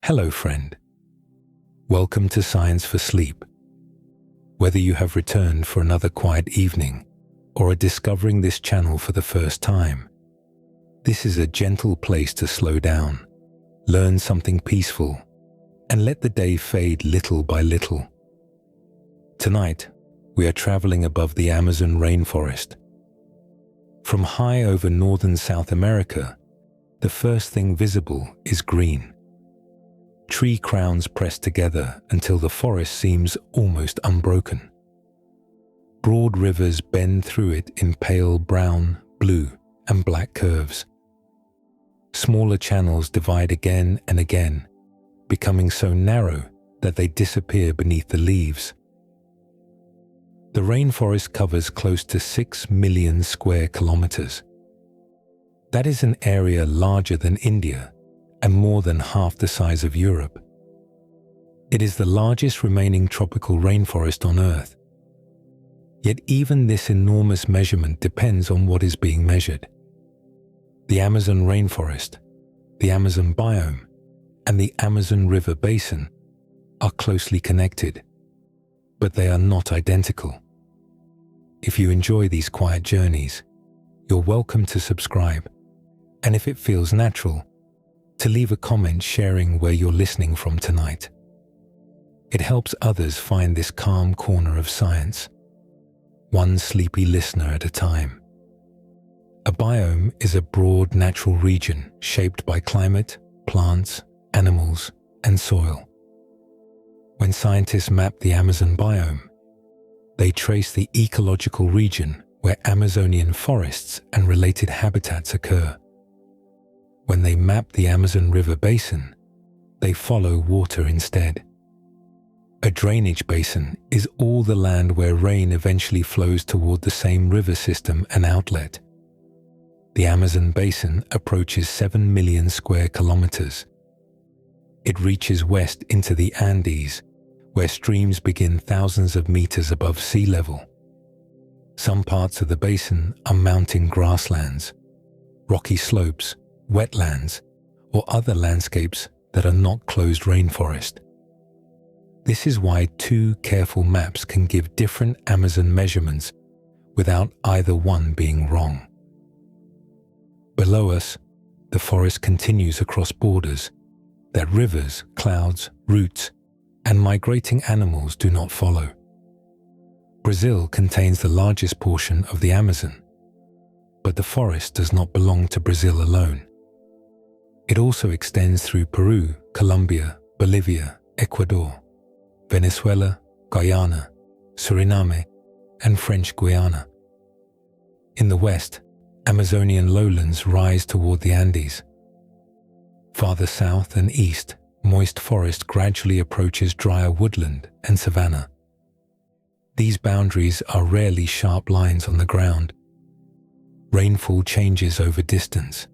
Hello, friend. Welcome to Science for Sleep. Whether you have returned for another quiet evening or are discovering this channel for the first time, this is a gentle place to slow down, learn something peaceful, and let the day fade little by little. Tonight, we are traveling above the Amazon rainforest. From high over northern South America, the first thing visible is green. Tree crowns pressed together until the forest seems almost unbroken. Broad rivers bend through it in pale brown, blue, and black curves. Smaller channels divide again and again, becoming so narrow that they disappear beneath the leaves. The rainforest covers close to 6 million square kilometers. That is an area larger than India and more than half the size of Europe. It is the largest remaining tropical rainforest on Earth. Yet even this enormous measurement depends on what is being measured. The Amazon rainforest, the Amazon biome, and the Amazon River basin are closely connected, but they are not identical. If you enjoy these quiet journeys, you're welcome to subscribe, and if it feels natural, to leave a comment sharing where you're listening from tonight. It helps others find this calm corner of science, one sleepy listener at a time. A biome is a broad natural region shaped by climate, plants, animals, and soil. When scientists map the Amazon biome, they trace the ecological region where Amazonian forests and related habitats occur. When they map the Amazon River basin, they follow water instead. A drainage basin is all the land where rain eventually flows toward the same river system and outlet. The Amazon basin approaches 7 million square kilometers. It reaches west into the Andes, where streams begin thousands of meters above sea level. Some parts of the basin are mountain grasslands, rocky slopes, wetlands, or other landscapes that are not closed rainforest. This is why two careful maps can give different Amazon measurements without either one being wrong. Below us, the forest continues across borders that rivers, clouds, roots, and migrating animals do not follow. Brazil contains the largest portion of the Amazon, but the forest does not belong to Brazil alone. It also extends through Peru, Colombia, Bolivia, Ecuador, Venezuela, Guyana, Suriname, and French Guiana. In the west, Amazonian lowlands rise toward the Andes. Farther south and east, moist forest gradually approaches drier woodland and savanna. These boundaries are rarely sharp lines on the ground. Rainfall changes over distance.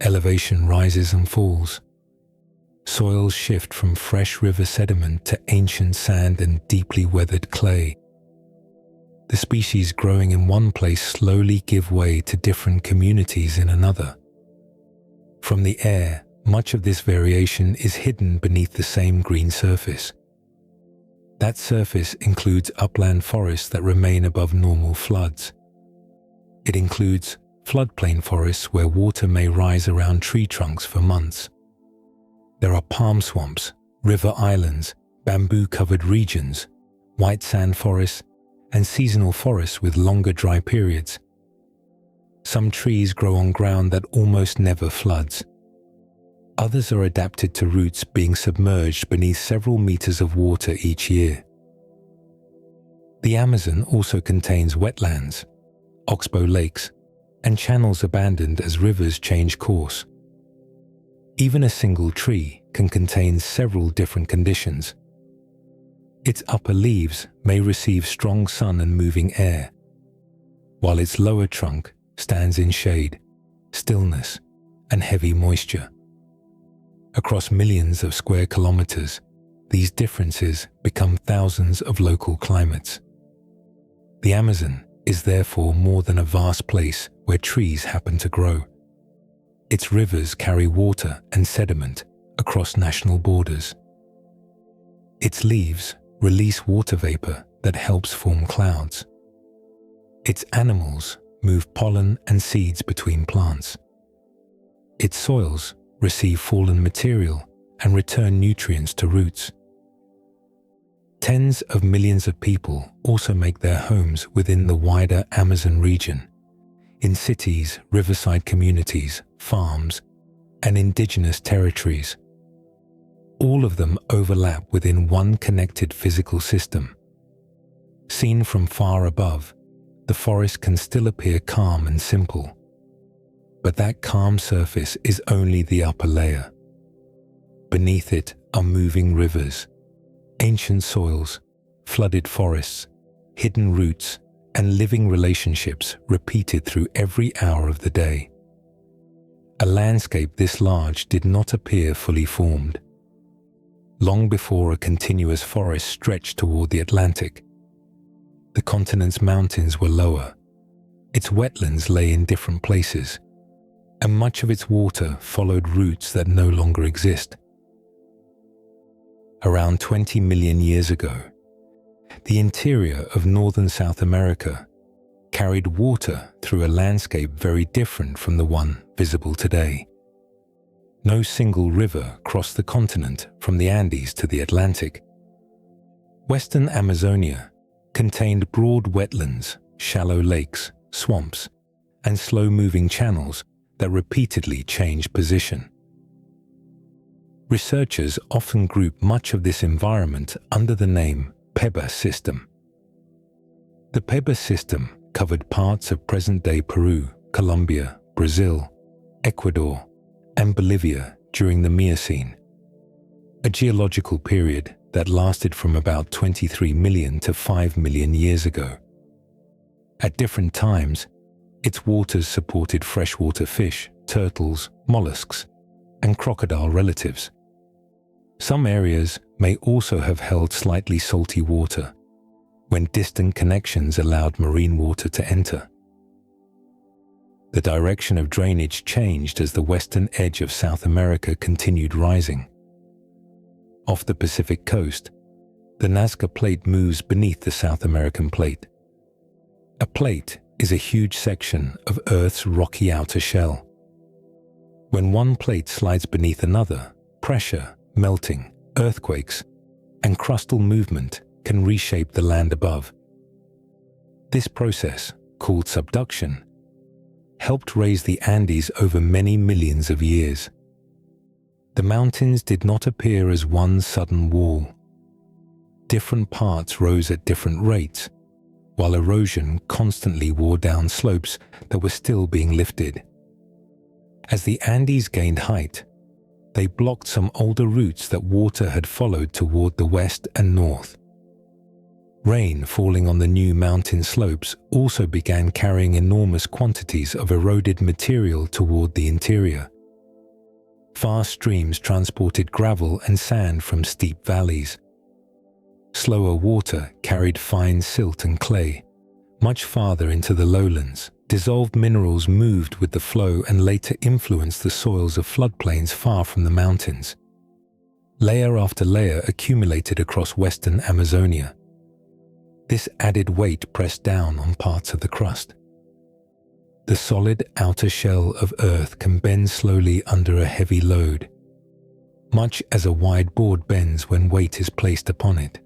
Elevation rises and falls. Soils shift from fresh river sediment to ancient sand and deeply weathered clay. The species growing in one place slowly give way to different communities in another. From the air, much of this variation is hidden beneath the same green surface. That surface includes upland forests that remain above normal floods. It includes floodplain forests where water may rise around tree trunks for months. There are palm swamps, river islands, bamboo-covered regions, white sand forests, and seasonal forests with longer dry periods. Some trees grow on ground that almost never floods. Others are adapted to roots being submerged beneath several meters of water each year. The Amazon also contains wetlands, oxbow lakes, and channels abandoned as rivers change course. Even a single tree can contain several different conditions. Its upper leaves may receive strong sun and moving air, while its lower trunk stands in shade, stillness, and heavy moisture. Across millions of square kilometers, these differences become thousands of local climates. The Amazon is therefore more than a vast place where trees happen to grow. Its rivers carry water and sediment across national borders. Its leaves release water vapor that helps form clouds. Its animals move pollen and seeds between plants. Its soils receive fallen material and return nutrients to roots. Tens of millions of people also make their homes within the wider Amazon region, in cities, riverside communities, farms, and indigenous territories. All of them overlap within one connected physical system. Seen from far above, the forest can still appear calm and simple. But that calm surface is only the upper layer. Beneath it are moving rivers, ancient soils, flooded forests, hidden roots, and living relationships repeated through every hour of the day. A landscape this large did not appear fully formed. Long before a continuous forest stretched toward the Atlantic, the continent's mountains were lower, its wetlands lay in different places, and much of its water followed routes that no longer exist. Around 20 million years ago, the interior of northern South America carried water through a landscape very different from the one visible today. No single river crossed the continent from the Andes to the Atlantic. Western Amazonia contained broad wetlands, shallow lakes, swamps, and slow-moving channels that repeatedly changed position. Researchers often group much of this environment under the name Peba system. The Peba system covered parts of present-day Peru, Colombia, Brazil, Ecuador, and Bolivia during the Miocene, a geological period that lasted from about 23 million to 5 million years ago. At different times, its waters supported freshwater fish, turtles, mollusks, and crocodile relatives. Some areas may also have held slightly salty water, when distant connections allowed marine water to enter. The direction of drainage changed as the western edge of South America continued rising. Off the Pacific coast, the Nazca Plate moves beneath the South American plate. A plate is a huge section of Earth's rocky outer shell. When one plate slides beneath another, pressure, melting, earthquakes, and crustal movement can reshape the land above. This process, called subduction, helped raise the Andes over many millions of years. The mountains did not appear as one sudden wall. Different parts rose at different rates, while erosion constantly wore down slopes that were still being lifted. As the Andes gained height, they blocked some older routes that water had followed toward the west and north. Rain falling on the new mountain slopes also began carrying enormous quantities of eroded material toward the interior. Fast streams transported gravel and sand from steep valleys. Slower water carried fine silt and clay. Much farther into the lowlands, dissolved minerals moved with the flow and later influenced the soils of floodplains far from the mountains. Layer after layer accumulated across western Amazonia. This added weight pressed down on parts of the crust. The solid outer shell of Earth can bend slowly under a heavy load, much as a wide board bends when weight is placed upon it.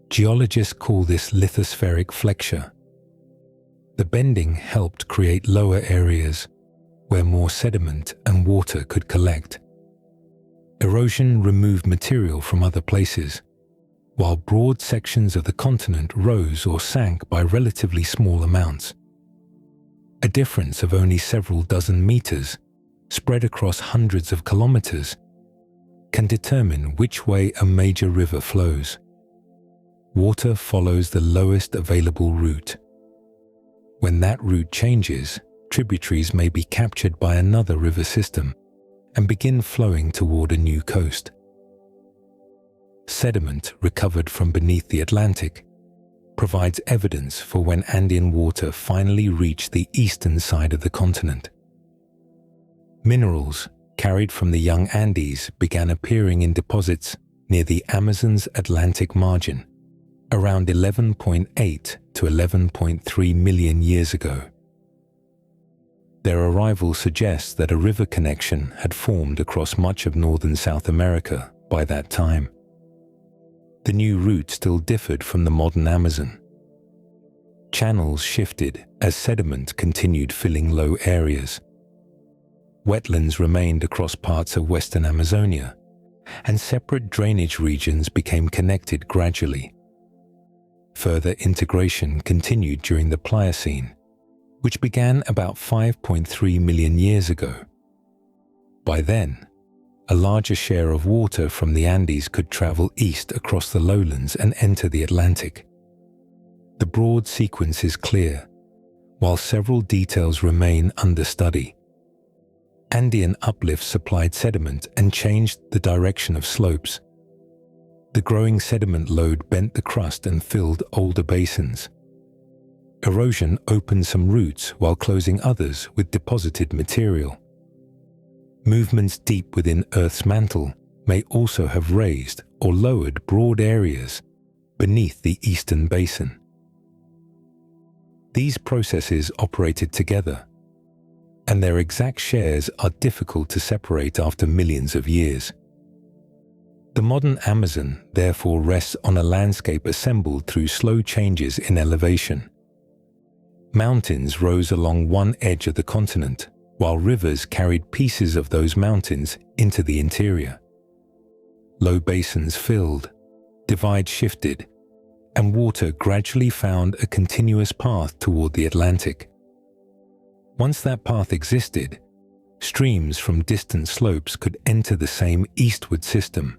Geologists call this lithospheric flexure. The bending helped create lower areas where more sediment and water could collect. Erosion removed material from other places, while broad sections of the continent rose or sank by relatively small amounts. A difference of only several dozen meters, spread across hundreds of kilometers, can determine which way a major river flows. Water follows the lowest available route. When that route changes, tributaries may be captured by another river system and begin flowing toward a new coast. Sediment recovered from beneath the Atlantic provides evidence for when Andean water finally reached the eastern side of the continent. Minerals carried from the young Andes began appearing in deposits near the Amazon's Atlantic margin around 11.8 to 11.3 million years ago. Their arrival suggests that a river connection had formed across much of northern South America by that time. The new route still differed from the modern Amazon. Channels shifted as sediment continued filling low areas. Wetlands remained across parts of western Amazonia, and separate drainage regions became connected gradually. Further integration continued during the Pliocene, which began about 5.3 million years ago. By then, a larger share of water from the Andes could travel east across the lowlands and enter the Atlantic. The broad sequence is clear, while several details remain under study. Andean uplifts supplied sediment and changed the direction of slopes. The growing sediment load bent the crust and filled older basins. Erosion opened some routes while closing others with deposited material. Movements deep within Earth's mantle may also have raised or lowered broad areas beneath the eastern basin. These processes operated together, and their exact shares are difficult to separate after millions of years. The modern Amazon therefore rests on a landscape assembled through slow changes in elevation. Mountains rose along one edge of the continent, while rivers carried pieces of those mountains into the interior. Low basins filled, divides shifted, and water gradually found a continuous path toward the Atlantic. Once that path existed, streams from distant slopes could enter the same eastward system,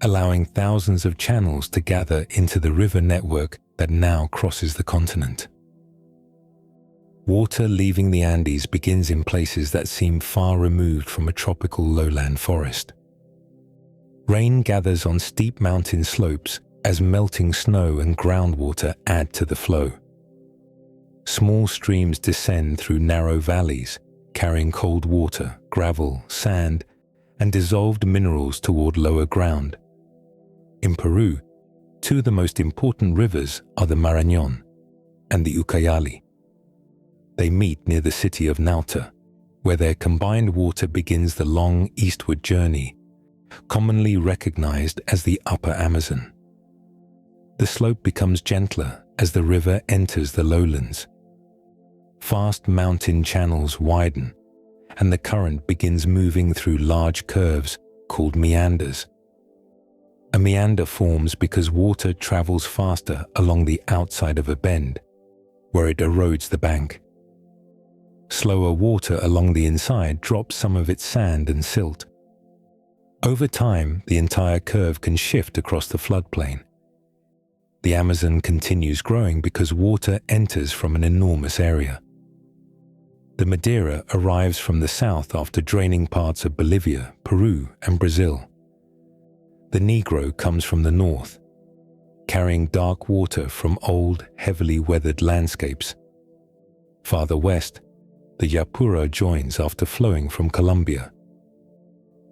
allowing thousands of channels to gather into the river network that now crosses the continent. Water leaving the Andes begins in places that seem far removed from a tropical lowland forest. Rain gathers on steep mountain slopes as melting snow and groundwater add to the flow. Small streams descend through narrow valleys, carrying cold water, gravel, sand, and dissolved minerals toward lower ground. In Peru, two of the most important rivers are the Marañón and the Ucayali. They meet near the city of Nauta, where their combined water begins the long eastward journey, commonly recognized as the Upper Amazon. The slope becomes gentler as the river enters the lowlands. Fast mountain channels widen, and the current begins moving through large curves called meanders. A meander forms because water travels faster along the outside of a bend, where it erodes the bank. Slower water along the inside drops some of its sand and silt. Over time, the entire curve can shift across the floodplain. The Amazon continues growing because water enters from an enormous area. The Madeira arrives from the south after draining parts of Bolivia, Peru, and Brazil. The Negro comes from the north, carrying dark water from old, heavily weathered landscapes. Farther west, the Yapura joins after flowing from Colombia.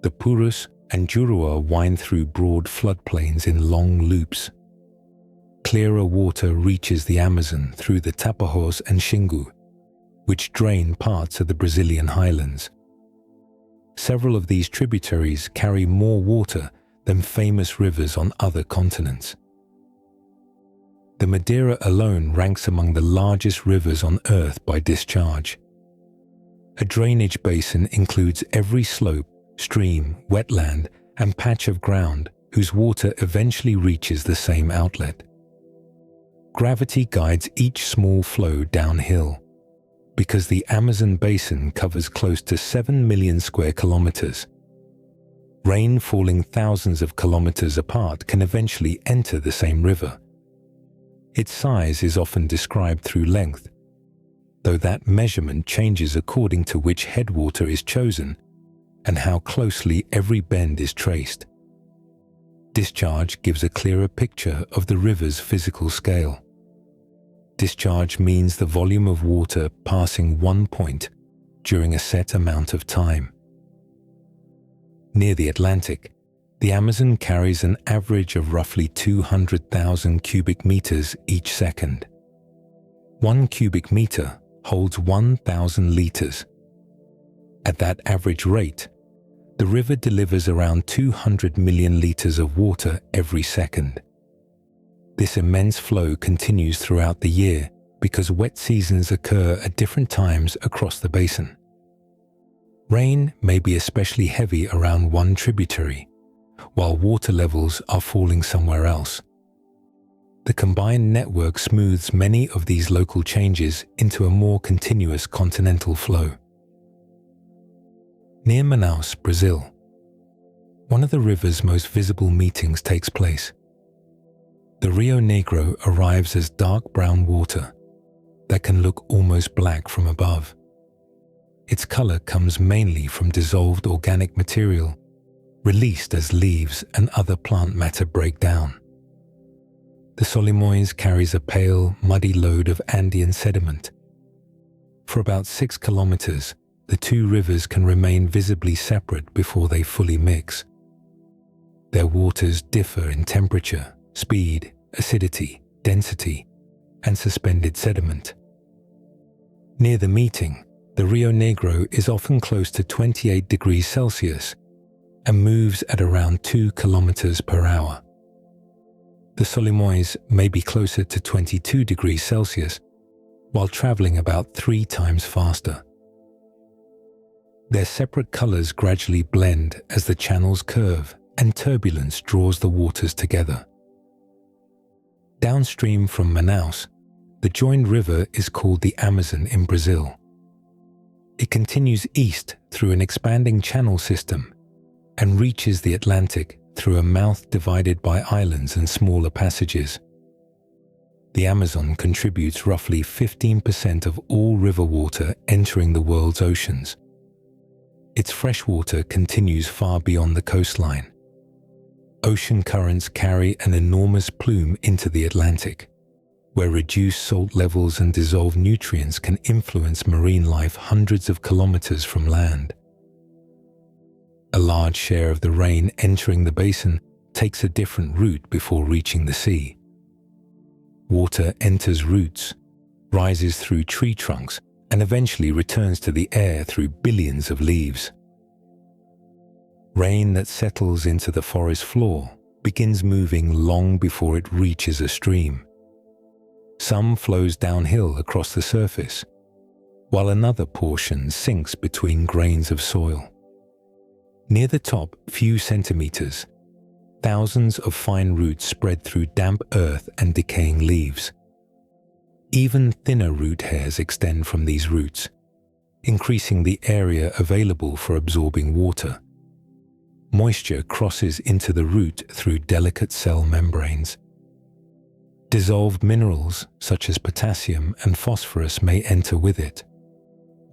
The Purus and Juruá wind through broad floodplains in long loops. Clearer water reaches the Amazon through the Tapajós and Xingu, which drain parts of the Brazilian highlands. Several of these tributaries carry more water than famous rivers on other continents. The Madeira alone ranks among the largest rivers on Earth by discharge. A drainage basin includes every slope, stream, wetland, and patch of ground whose water eventually reaches the same outlet. Gravity guides each small flow downhill. Because the Amazon basin covers close to 7 million square kilometers, rain falling thousands of kilometers apart can eventually enter the same river. Its size is often described through length, though that measurement changes according to which headwater is chosen and how closely every bend is traced. Discharge gives a clearer picture of the river's physical scale. Discharge means the volume of water passing one point during a set amount of time. Near the Atlantic, the Amazon carries an average of roughly 200,000 cubic meters each second. 1 cubic meter holds 1,000 liters. At that average rate, the river delivers around 200 million liters of water every second. This immense flow continues throughout the year because wet seasons occur at different times across the basin. Rain may be especially heavy around one tributary, while water levels are falling somewhere else. The combined network smooths many of these local changes into a more continuous continental flow. Near Manaus, Brazil, one of the river's most visible meetings takes place. The Rio Negro arrives as dark brown water that can look almost black from above. Its color comes mainly from dissolved organic material released as leaves and other plant matter break down. The Solimões carries a pale, muddy load of Andean sediment. For about 6 kilometers, the two rivers can remain visibly separate before they fully mix. Their waters differ in temperature, speed, acidity, density, and suspended sediment. Near the meeting, the Rio Negro is often close to 28 degrees Celsius and moves at around 2 kilometers per hour. The Solimões may be closer to 22 degrees Celsius while traveling about 3 times faster. Their separate colors gradually blend as the channels curve and turbulence draws the waters together. Downstream from Manaus, the joined river is called the Amazon in Brazil. It continues east through an expanding channel system and reaches the Atlantic through a mouth divided by islands and smaller passages. The Amazon contributes roughly 15% of all river water entering the world's oceans. Its freshwater continues far beyond the coastline. Ocean currents carry an enormous plume into the Atlantic, where reduced salt levels and dissolved nutrients can influence marine life hundreds of kilometers from land. A large share of the rain entering the basin takes a different route before reaching the sea. Water enters roots, rises through tree trunks, and eventually returns to the air through billions of leaves. Rain that settles into the forest floor begins moving long before it reaches a stream. Some flows downhill across the surface, while another portion sinks between grains of soil. Near the top few centimeters, thousands of fine roots spread through damp earth and decaying leaves. Even thinner root hairs extend from these roots, increasing the area available for absorbing water. Moisture crosses into the root through delicate cell membranes. Dissolved minerals such as potassium and phosphorus may enter with it.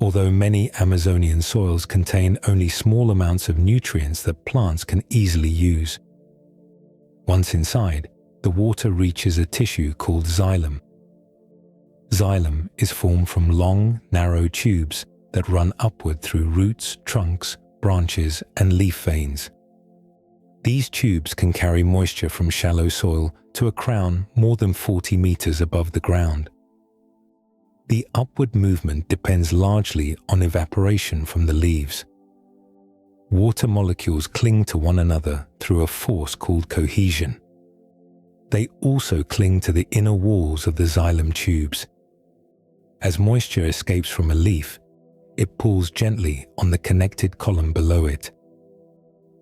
Although many Amazonian soils contain only small amounts of nutrients that plants can easily use. Once inside, the water reaches a tissue called xylem. Xylem is formed from long, narrow tubes that run upward through roots, trunks, branches, and leaf veins. These tubes can carry moisture from shallow soil to a crown more than 40 meters above the ground. The upward movement depends largely on evaporation from the leaves. Water molecules cling to one another through a force called cohesion. They also cling to the inner walls of the xylem tubes. As moisture escapes from a leaf, it pulls gently on the connected column below it.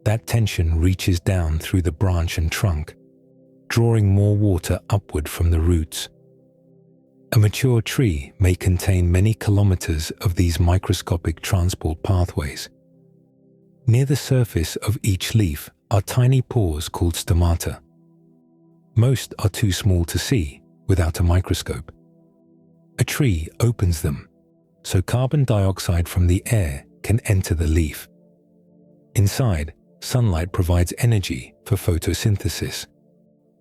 That tension reaches down through the branch and trunk, drawing more water upward from the roots. A mature tree may contain many kilometers of these microscopic transport pathways. Near the surface of each leaf are tiny pores called stomata. Most are too small to see without a microscope. A tree opens them, so carbon dioxide from the air can enter the leaf. Inside, sunlight provides energy for photosynthesis,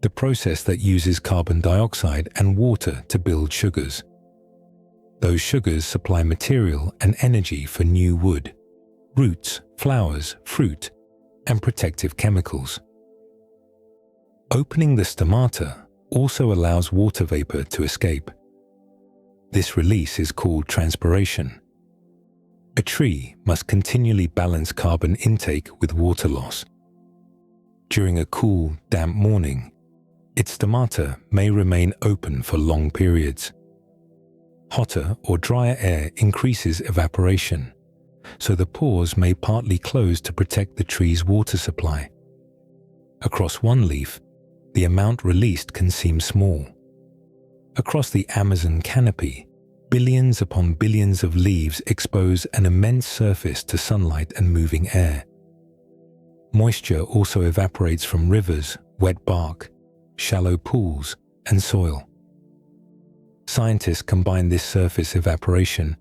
the process that uses carbon dioxide and water to build sugars. Those sugars supply material and energy for new wood, roots, flowers, fruit, and protective chemicals. Opening the stomata also allows water vapor to escape. This release is called transpiration. A tree must continually balance carbon intake with water loss. During a cool, damp morning, its stomata may remain open for long periods. Hotter or drier air increases evaporation, so the pores may partly close to protect the tree's water supply. Across one leaf, the amount released can seem small. Across the Amazon canopy, billions upon billions of leaves expose an immense surface to sunlight and moving air. Moisture also evaporates from rivers, wet bark, shallow pools, and soil. Scientists combine this surface evaporation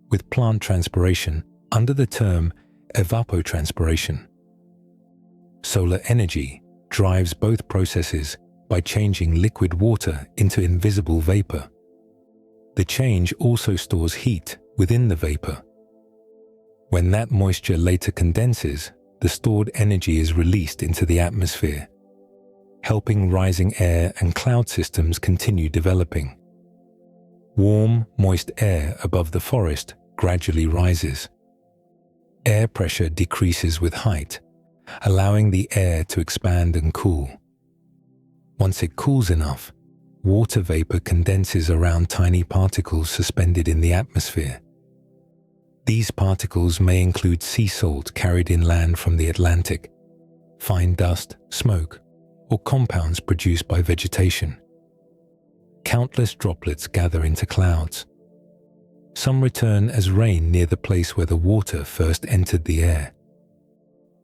with plant transpiration under the term evapotranspiration. Solar energy drives both processes by changing liquid water into invisible vapor. The change also stores heat within the vapor. When that moisture later condenses, the stored energy is released into the atmosphere, helping rising air and cloud systems continue developing. Warm, moist air above the forest gradually rises. Air pressure decreases with height, allowing the air to expand and cool. Once it cools enough, water vapor condenses around tiny particles suspended in the atmosphere. These particles may include sea salt carried inland from the Atlantic, fine dust, smoke, or compounds produced by vegetation. Countless droplets gather into clouds. Some return as rain near the place where the water first entered the air.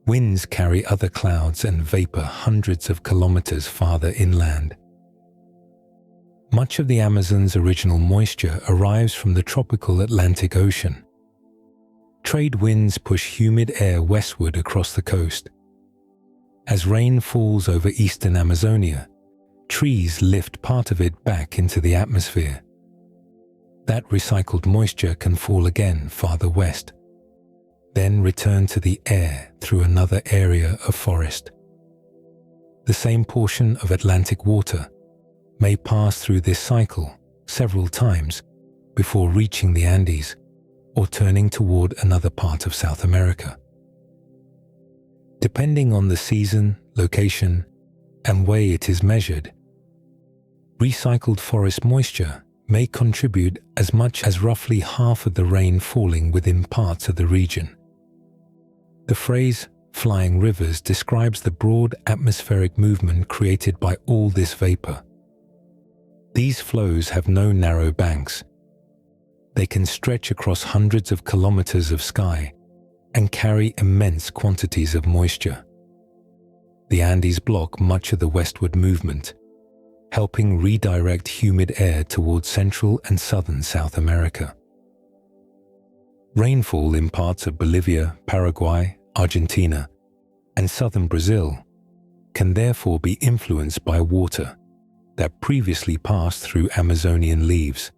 Winds carry other clouds and vapor hundreds of kilometers farther inland. Much of the Amazon's original moisture arrives from the tropical Atlantic Ocean. Trade winds push humid air westward across the coast. As rain falls over eastern Amazonia, trees lift part of it back into the atmosphere. That recycled moisture can fall again farther west, then return to the air through another area of forest. The same portion of Atlantic water may pass through this cycle several times before reaching the Andes or turning toward another part of South America. Depending on the season, location, and way it is measured, recycled forest moisture may contribute as much as roughly half of the rain falling within parts of the region. The phrase "flying rivers" describes the broad atmospheric movement created by all this vapor. These flows have no narrow banks. They can stretch across hundreds of kilometers of sky and carry immense quantities of moisture. The Andes block much of the westward movement, helping redirect humid air towards Central and Southern South America. Rainfall in parts of Bolivia, Paraguay, Argentina, and southern Brazil can therefore be influenced by water that previously passed through Amazonian leaves.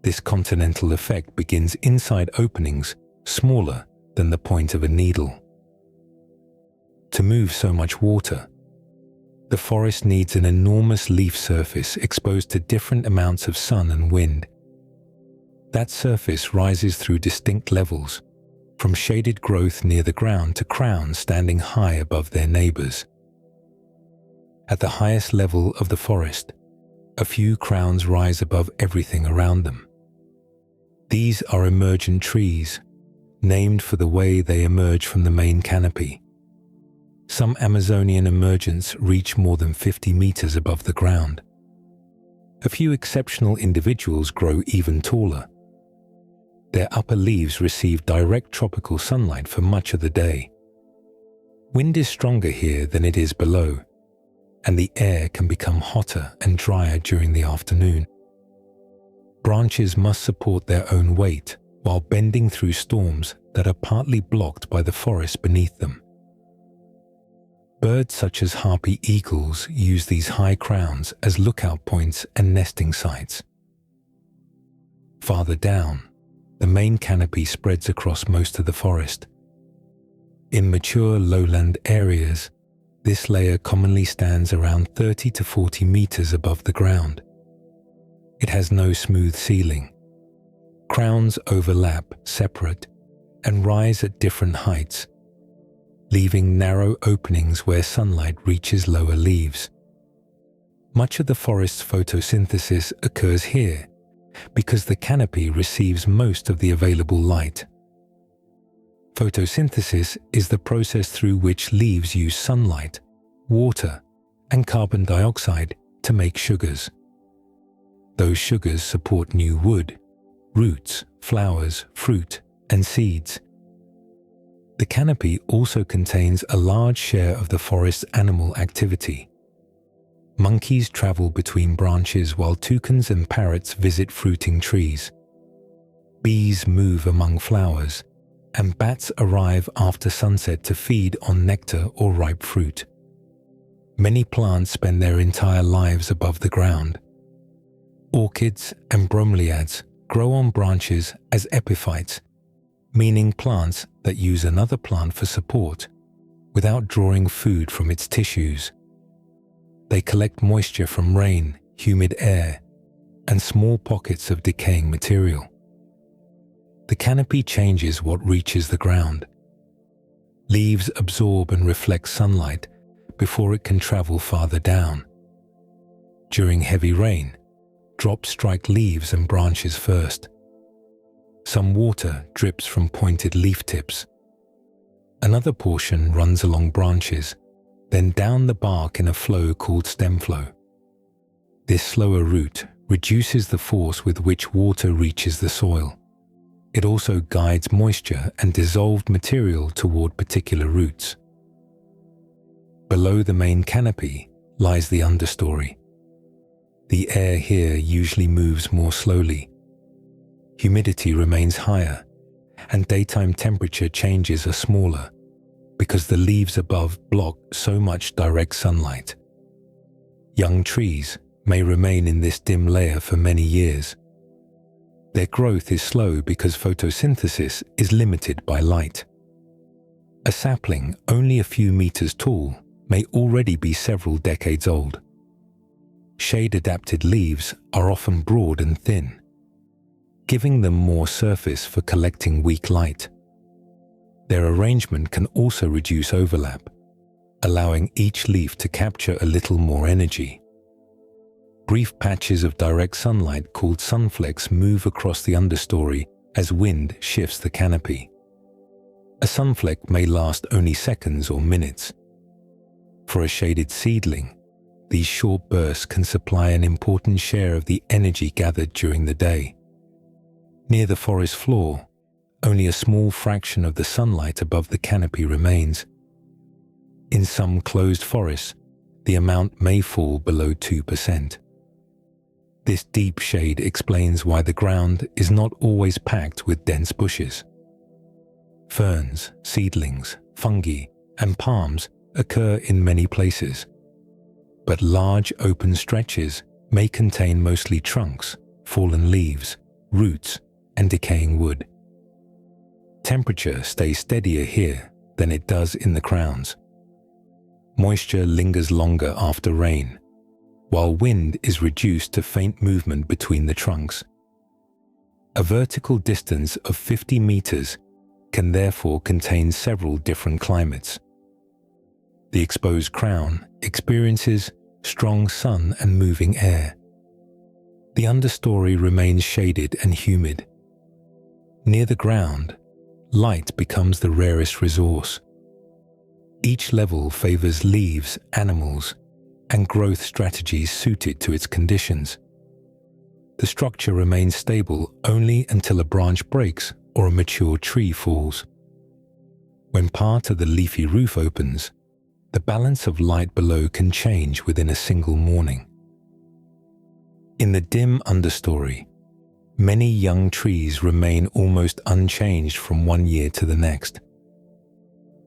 This continental effect begins inside openings smaller than the point of a needle. To move so much water, the forest needs an enormous leaf surface exposed to different amounts of sun and wind. That surface rises through distinct levels, from shaded growth near the ground to crowns standing high above their neighbors. At the highest level of the forest, a few crowns rise above everything around them. These are emergent trees, named for the way they emerge from the main canopy. Some Amazonian emergents reach more than 50 meters above the ground. A few exceptional individuals grow even taller. Their upper leaves receive direct tropical sunlight for much of the day. Wind is stronger here than it is below, and the air can become hotter and drier during the afternoon. Branches must support their own weight while bending through storms that are partly blocked by the forest beneath them. Birds such as harpy eagles use these high crowns as lookout points and nesting sites. Farther down, the main canopy spreads across most of the forest. In mature lowland areas, this layer commonly stands around 30 to 40 meters above the ground. It has no smooth ceiling. Crowns overlap, separate, and rise at different heights, leaving narrow openings where sunlight reaches lower leaves. Much of the forest's photosynthesis occurs here because the canopy receives most of the available light. Photosynthesis is the process through which leaves use sunlight, water, and carbon dioxide to make sugars. Those sugars support new wood, roots, flowers, fruit, and seeds. The canopy also contains a large share of the forest's animal activity. Monkeys travel between branches while toucans and parrots visit fruiting trees. Bees move among flowers, and bats arrive after sunset to feed on nectar or ripe fruit. Many plants spend their entire lives above the ground. Orchids and bromeliads grow on branches as epiphytes, meaning plants that use another plant for support without drawing food from its tissues. They collect moisture from rain, humid air, and small pockets of decaying material. The canopy changes what reaches the ground. Leaves absorb and reflect sunlight before it can travel farther down. During heavy rain, drops strike leaves and branches first. Some water drips from pointed leaf tips. Another portion runs along branches, then down the bark in a flow called stem flow. This slower route reduces the force with which water reaches the soil. It also guides moisture and dissolved material toward particular roots. Below the main canopy lies the understory. The air here usually moves more slowly. Humidity remains higher, and daytime temperature changes are smaller because the leaves above block so much direct sunlight. Young trees may remain in this dim layer for many years. Their growth is slow because photosynthesis is limited by light. A sapling only a few meters tall may already be several decades old. Shade-adapted leaves are often broad and thin, giving them more surface for collecting weak light. Their arrangement can also reduce overlap, allowing each leaf to capture a little more energy. Brief patches of direct sunlight called sunflecks move across the understory as wind shifts the canopy. A sunfleck may last only seconds or minutes. For a shaded seedling, these short bursts can supply an important share of the energy gathered during the day. Near the forest floor, only a small fraction of the sunlight above the canopy remains. In some closed forests, the amount may fall below 2%. This deep shade explains why the ground is not always packed with dense bushes. Ferns, seedlings, fungi, and palms occur in many places, but large open stretches may contain mostly trunks, fallen leaves, roots, and decaying wood. Temperature stays steadier here than it does in the crowns. Moisture lingers longer after rain, while wind is reduced to faint movement between the trunks. A vertical distance of 50 meters can therefore contain several different climates. The exposed crown experiences strong sun and moving air. The understory remains shaded and humid. Near the ground, light becomes the rarest resource. Each level favors leaves, animals, and growth strategies suited to its conditions. The structure remains stable only until a branch breaks or a mature tree falls. When part of the leafy roof opens, the balance of light below can change within a single morning. In the dim understory, many young trees remain almost unchanged from one year to the next.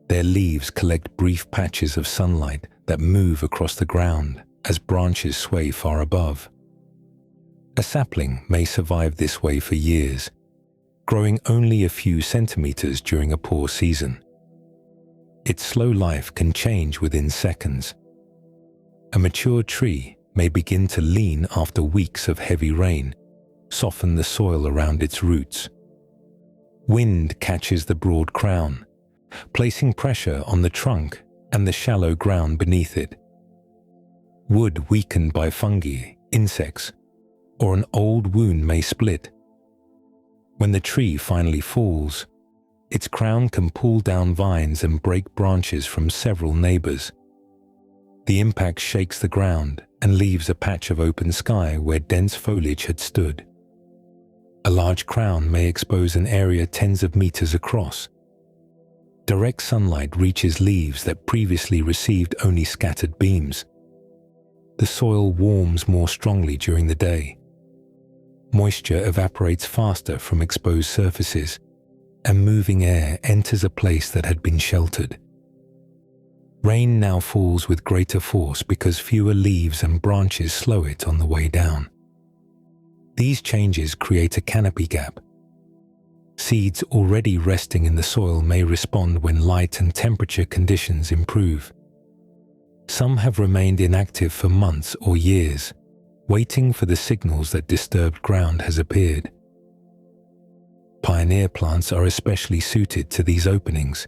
Their leaves collect brief patches of sunlight that move across the ground as branches sway far above. A sapling may survive this way for years, growing only a few centimeters during a poor season. its slow life can change within seconds. A mature tree may begin to lean after weeks of heavy rain, soften the soil around its roots. Wind catches the broad crown, placing pressure on the trunk and the shallow ground beneath it. Wood weakened by fungi, insects, or an old wound may split. When the tree finally falls, its crown can pull down vines and break branches from several neighbors. The impact shakes the ground and leaves a patch of open sky where dense foliage had stood. A large crown may expose an area tens of meters across. Direct sunlight reaches leaves that previously received only scattered beams. The soil warms more strongly during the day. Moisture evaporates faster from exposed surfaces, and moving air enters a place that had been sheltered. Rain now falls with greater force because fewer leaves and branches slow it on the way down. These changes create a canopy gap. Seeds already resting in the soil may respond when light and temperature conditions improve. Some have remained inactive for months or years, waiting for the signals that disturbed ground has appeared. Pioneer plants are especially suited to these openings.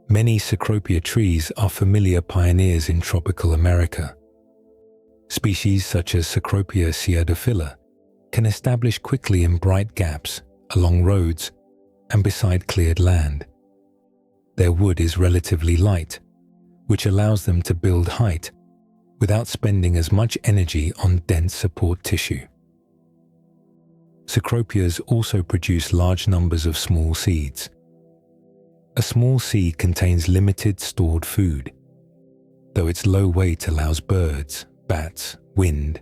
Many Cecropia trees are familiar pioneers in tropical America. Species such as Cecropia ceadophila can establish quickly in bright gaps, along roads, and beside cleared land. Their wood is relatively light, which allows them to build height without spending as much energy on dense support tissue. Cecropias also produce large numbers of small seeds. A small seed contains limited stored food, though its low weight allows birds, bats, wind,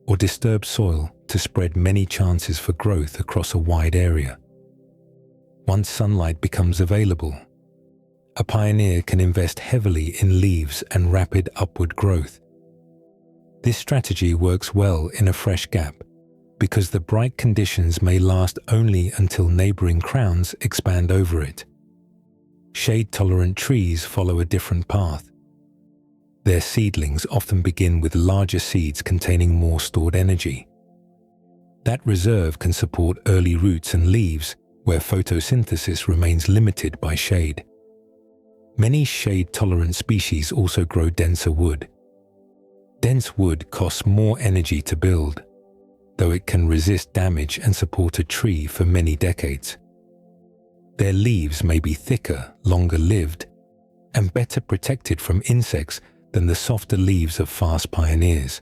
or disturbed soil to spread many chances for growth across a wide area. Once sunlight becomes available, a pioneer can invest heavily in leaves and rapid upward growth. This strategy works well in a fresh gap because the bright conditions may last only until neighboring crowns expand over it. Shade-tolerant trees follow a different path. Their seedlings often begin with larger seeds containing more stored energy. That reserve can support early roots and leaves where photosynthesis remains limited by shade. Many shade-tolerant species also grow denser wood. Dense wood costs more energy to build, though it can resist damage and support a tree for many decades. Their leaves may be thicker, longer-lived, and better protected from insects than the softer leaves of fast pioneers.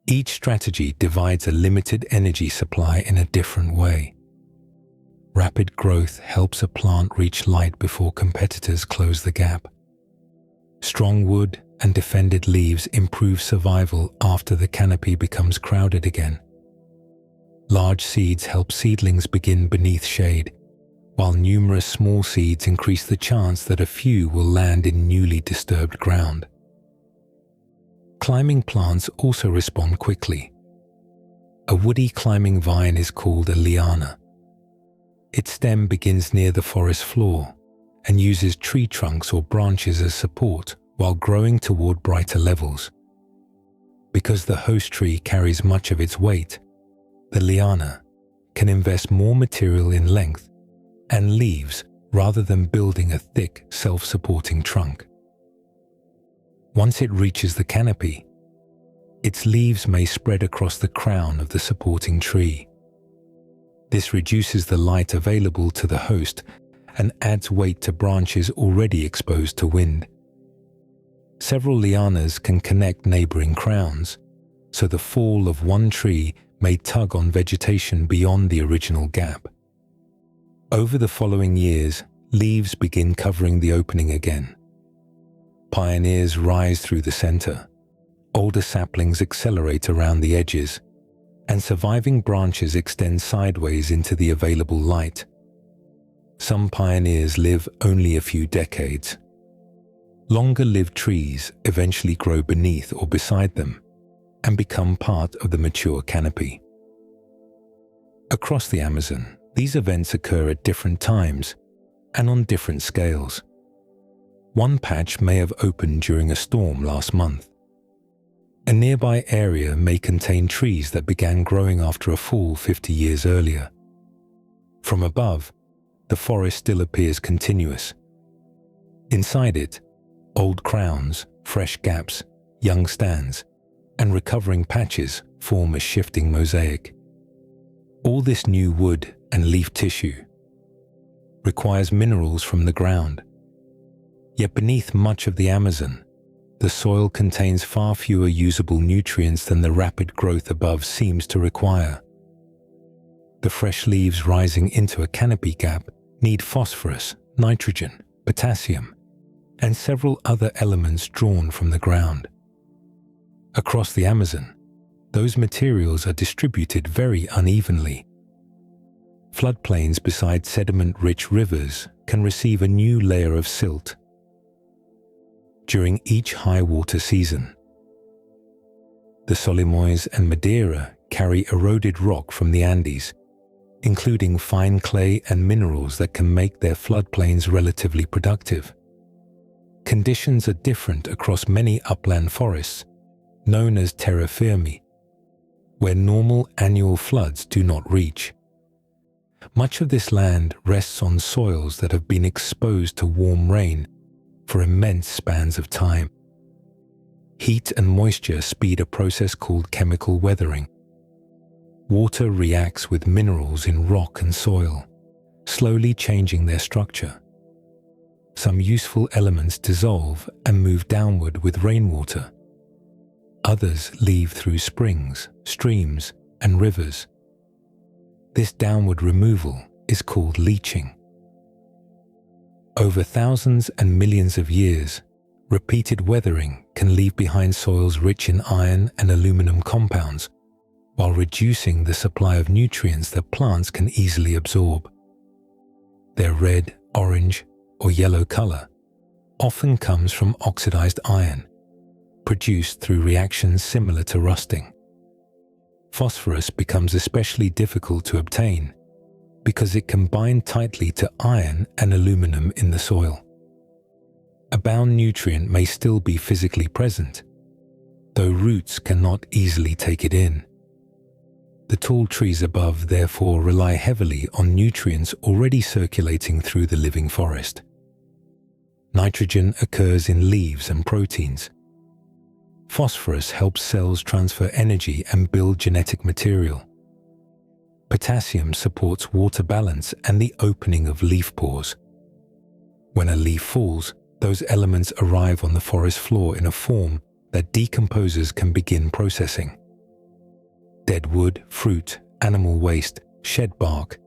Each strategy divides a limited energy supply in a different way. Rapid growth helps a plant reach light before competitors close the gap. Strong wood and defended leaves improve survival after the canopy becomes crowded again. Large seeds help seedlings begin beneath shade, while numerous small seeds increase the chance that a few will land in newly disturbed ground. Climbing plants also respond quickly. A woody climbing vine is called a liana. Its stem begins near the forest floor and uses tree trunks or branches as support while growing toward brighter levels. Because the host tree carries much of its weight, the liana can invest more material in length and leaves rather than building a thick, self-supporting trunk. Once it reaches the canopy, its leaves may spread across the crown of the supporting tree. This reduces the light available to the host and adds weight to branches already exposed to wind. Several lianas can connect neighboring crowns, so the fall of one tree may tug on vegetation beyond the original gap. Over the following years, leaves begin covering the opening again. Pioneers rise through the center, older saplings accelerate around the edges, and surviving branches extend sideways into the available light. Some pioneers live only a few decades. Longer-lived trees eventually grow beneath or beside them and become part of the mature canopy. Across the Amazon, these events occur at different times and on different scales. One patch may have opened during a storm last month. A nearby area may contain trees that began growing after a fall 50 years earlier. From above, the forest still appears continuous. Inside it, old crowns, fresh gaps, young stands, and recovering patches form a shifting mosaic. All this new wood and leaf tissue requires minerals from the ground. Yet beneath much of the Amazon, the soil contains far fewer usable nutrients than the rapid growth above seems to require. The fresh leaves rising into a canopy gap need phosphorus, nitrogen, potassium, and several other elements drawn from the ground. Across the Amazon, those materials are distributed very unevenly. Floodplains beside sediment-rich rivers can receive a new layer of silt during each high water season. The Solimões and Madeira carry eroded rock from the Andes, including fine clay and minerals that can make their floodplains relatively productive. Conditions are different across many upland forests, known as terra firme, where normal annual floods do not reach. Much of this land rests on soils that have been exposed to warm rain for immense spans of time. Heat and moisture speed a process called chemical weathering. Water reacts with minerals in rock and soil, slowly changing their structure. Some useful elements dissolve and move downward with rainwater. Others leave through springs, streams, and rivers. This downward removal is called leaching. Over thousands and millions of years, repeated weathering can leave behind soils rich in iron and aluminum compounds, while reducing the supply of nutrients that plants can easily absorb. Their red, orange, or yellow color often comes from oxidized iron, produced through reactions similar to rusting. Phosphorus becomes especially difficult to obtain because it can bind tightly to iron and aluminum in the soil. A bound nutrient may still be physically present, though roots cannot easily take it in. The tall trees above therefore rely heavily on nutrients already circulating through the living forest. Nitrogen occurs in leaves and proteins. Phosphorus helps cells transfer energy and build genetic material. Potassium supports water balance and the opening of leaf pores. When a leaf falls, those elements arrive on the forest floor in a form that decomposers can begin processing. Dead wood, fruit, animal waste, shed bark,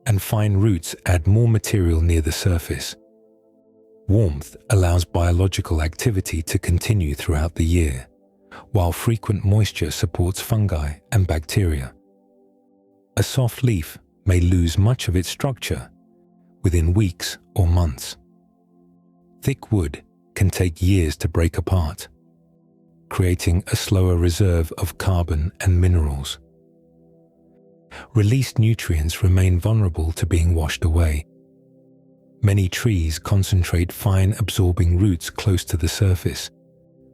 and fine roots add more material near the surface. Warmth allows biological activity to continue throughout the year, while frequent moisture supports fungi and bacteria. A soft leaf may lose much of its structure within weeks or months. Thick wood can take years to break apart, creating a slower reserve of carbon and minerals. Released nutrients remain vulnerable to being washed away. Many trees concentrate fine absorbing roots close to the surface,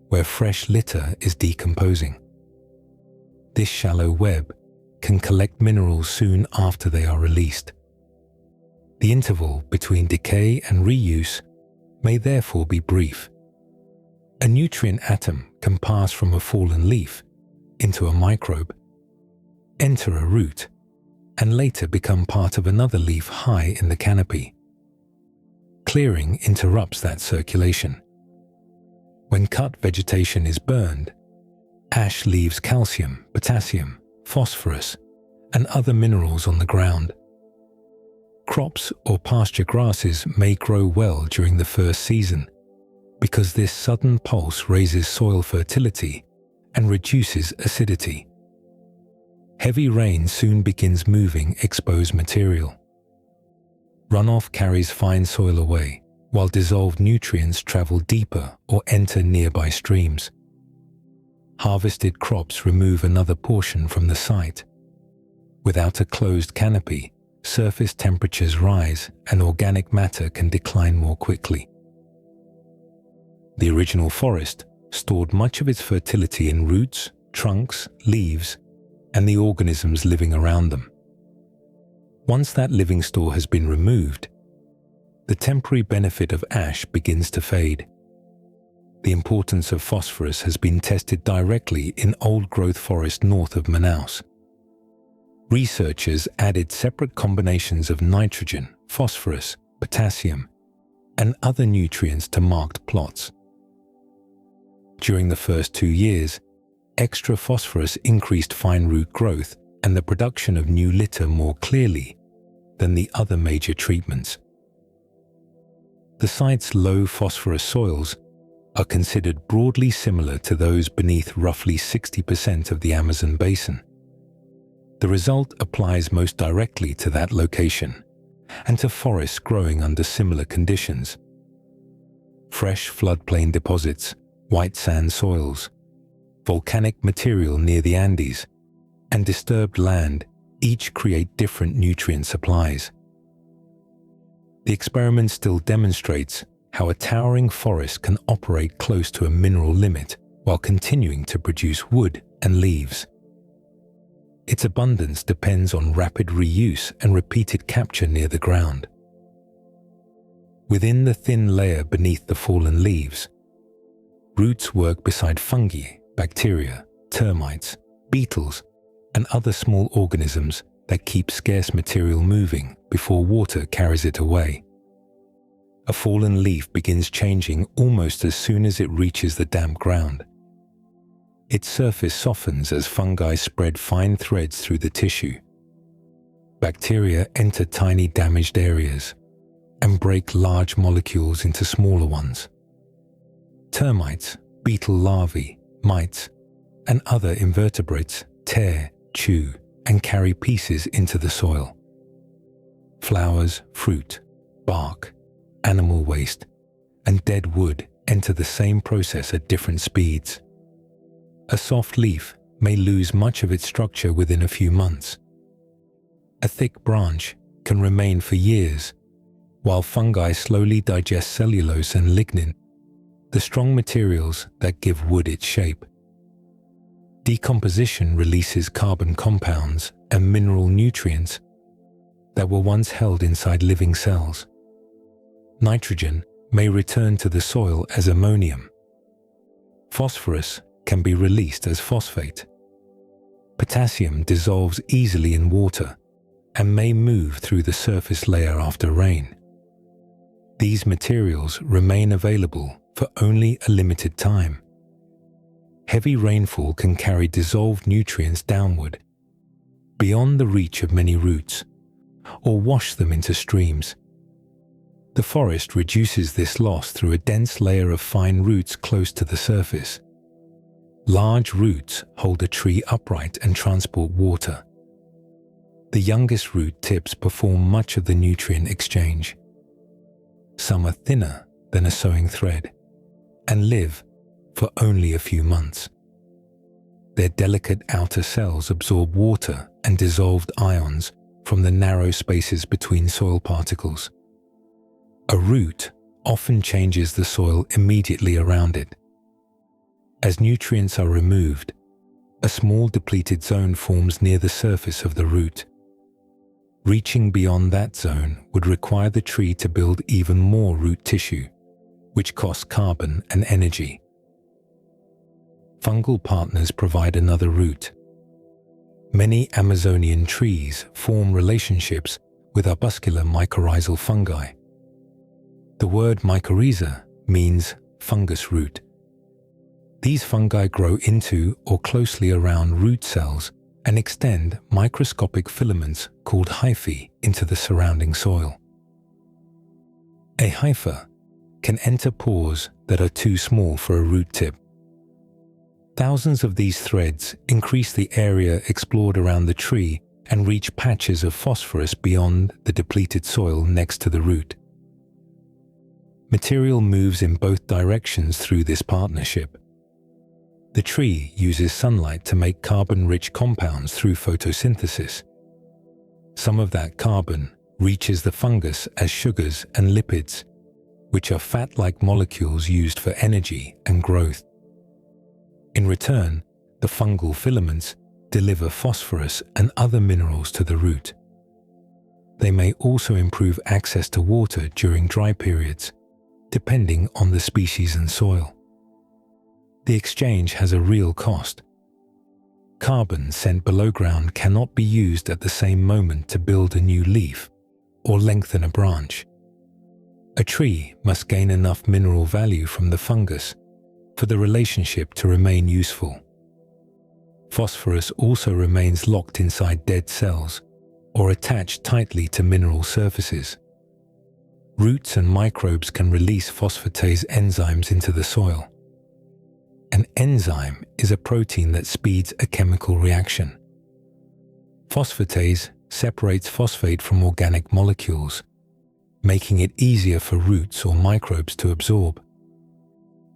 where fresh litter is decomposing. This shallow web can collect minerals soon after they are released. The interval between decay and reuse may therefore be brief. A nutrient atom can pass from a fallen leaf into a microbe, enter a root, and later become part of another leaf high in the canopy. Clearing interrupts that circulation. When cut vegetation is burned, ash leaves calcium, potassium, phosphorus, and other minerals on the ground. Crops or pasture grasses may grow well during the first season because this sudden pulse raises soil fertility and reduces acidity. Heavy rain soon begins moving exposed material. Runoff carries fine soil away, while dissolved nutrients travel deeper or enter nearby streams. Harvested crops remove another portion from the site. Without a closed canopy, surface temperatures rise and organic matter can decline more quickly. The original forest stored much of its fertility in roots, trunks, leaves, and the organisms living around them. Once that living store has been removed, the temporary benefit of ash begins to fade. The importance of phosphorus has been tested directly in old-growth forest north of Manaus. Researchers added separate combinations of nitrogen, phosphorus, potassium, and other nutrients to marked plots. During the first 2 years, extra phosphorus increased fine root growth and the production of new litter more clearly than the other major treatments. The site's low phosphorus soils are considered broadly similar to those beneath roughly 60% of the Amazon basin. The result applies most directly to that location and to forests growing under similar conditions. Fresh floodplain deposits, white sand soils, volcanic material near the Andes, and disturbed land each create different nutrient supplies. The experiment still demonstrates how a towering forest can operate close to a mineral limit while continuing to produce wood and leaves. Its abundance depends on rapid reuse and repeated capture near the ground. Within the thin layer beneath the fallen leaves, roots work beside fungi, bacteria, termites, beetles, and other small organisms that keep scarce material moving before water carries it away. A fallen leaf begins changing almost as soon as it reaches the damp ground. Its surface softens as fungi spread fine threads through the tissue. Bacteria enter tiny damaged areas and break large molecules into smaller ones. Termites, beetle larvae, mites, and other invertebrates tear, chew, and carry pieces into the soil. Flowers, fruit, bark, animal waste, and dead wood enter the same process at different speeds. A soft leaf may lose much of its structure within a few months. A thick branch can remain for years, while fungi slowly digest cellulose and lignin, the strong materials that give wood its shape. Decomposition releases carbon compounds and mineral nutrients that were once held inside living cells. Nitrogen may return to the soil as ammonium. Phosphorus can be released as phosphate. Potassium dissolves easily in water and may move through the surface layer after rain. These materials remain available for only a limited time. Heavy rainfall can carry dissolved nutrients downward, beyond the reach of many roots, or wash them into streams. The forest reduces this loss through a dense layer of fine roots close to the surface. Large roots hold a tree upright and transport water. The youngest root tips perform much of the nutrient exchange. Some are thinner than a sewing thread and live for only a few months. Their delicate outer cells absorb water and dissolved ions from the narrow spaces between soil particles. A root often changes the soil immediately around it. As nutrients are removed, a small depleted zone forms near the surface of the root. Reaching beyond that zone would require the tree to build even more root tissue, which costs carbon and energy. Fungal partners provide another route. Many Amazonian trees form relationships with arbuscular mycorrhizal fungi. The word mycorrhiza means fungus root. These fungi grow into or closely around root cells and extend microscopic filaments called hyphae into the surrounding soil. A hypha can enter pores that are too small for a root tip. Thousands of these threads increase the area explored around the tree and reach patches of phosphorus beyond the depleted soil next to the root. Material moves in both directions through this partnership. The tree uses sunlight to make carbon-rich compounds through photosynthesis. Some of that carbon reaches the fungus as sugars and lipids, which are fat-like molecules used for energy and growth. In return, the fungal filaments deliver phosphorus and other minerals to the root. They may also improve access to water during dry periods, depending on the species and soil. The exchange has a real cost. Carbon sent below ground cannot be used at the same moment to build a new leaf or lengthen a branch. A tree must gain enough mineral value from the fungus for the relationship to remain useful. Phosphorus also remains locked inside dead cells or attached tightly to mineral surfaces. Roots and microbes can release phosphatase enzymes into the soil. An enzyme is a protein that speeds a chemical reaction. Phosphatase separates phosphate from organic molecules, making it easier for roots or microbes to absorb.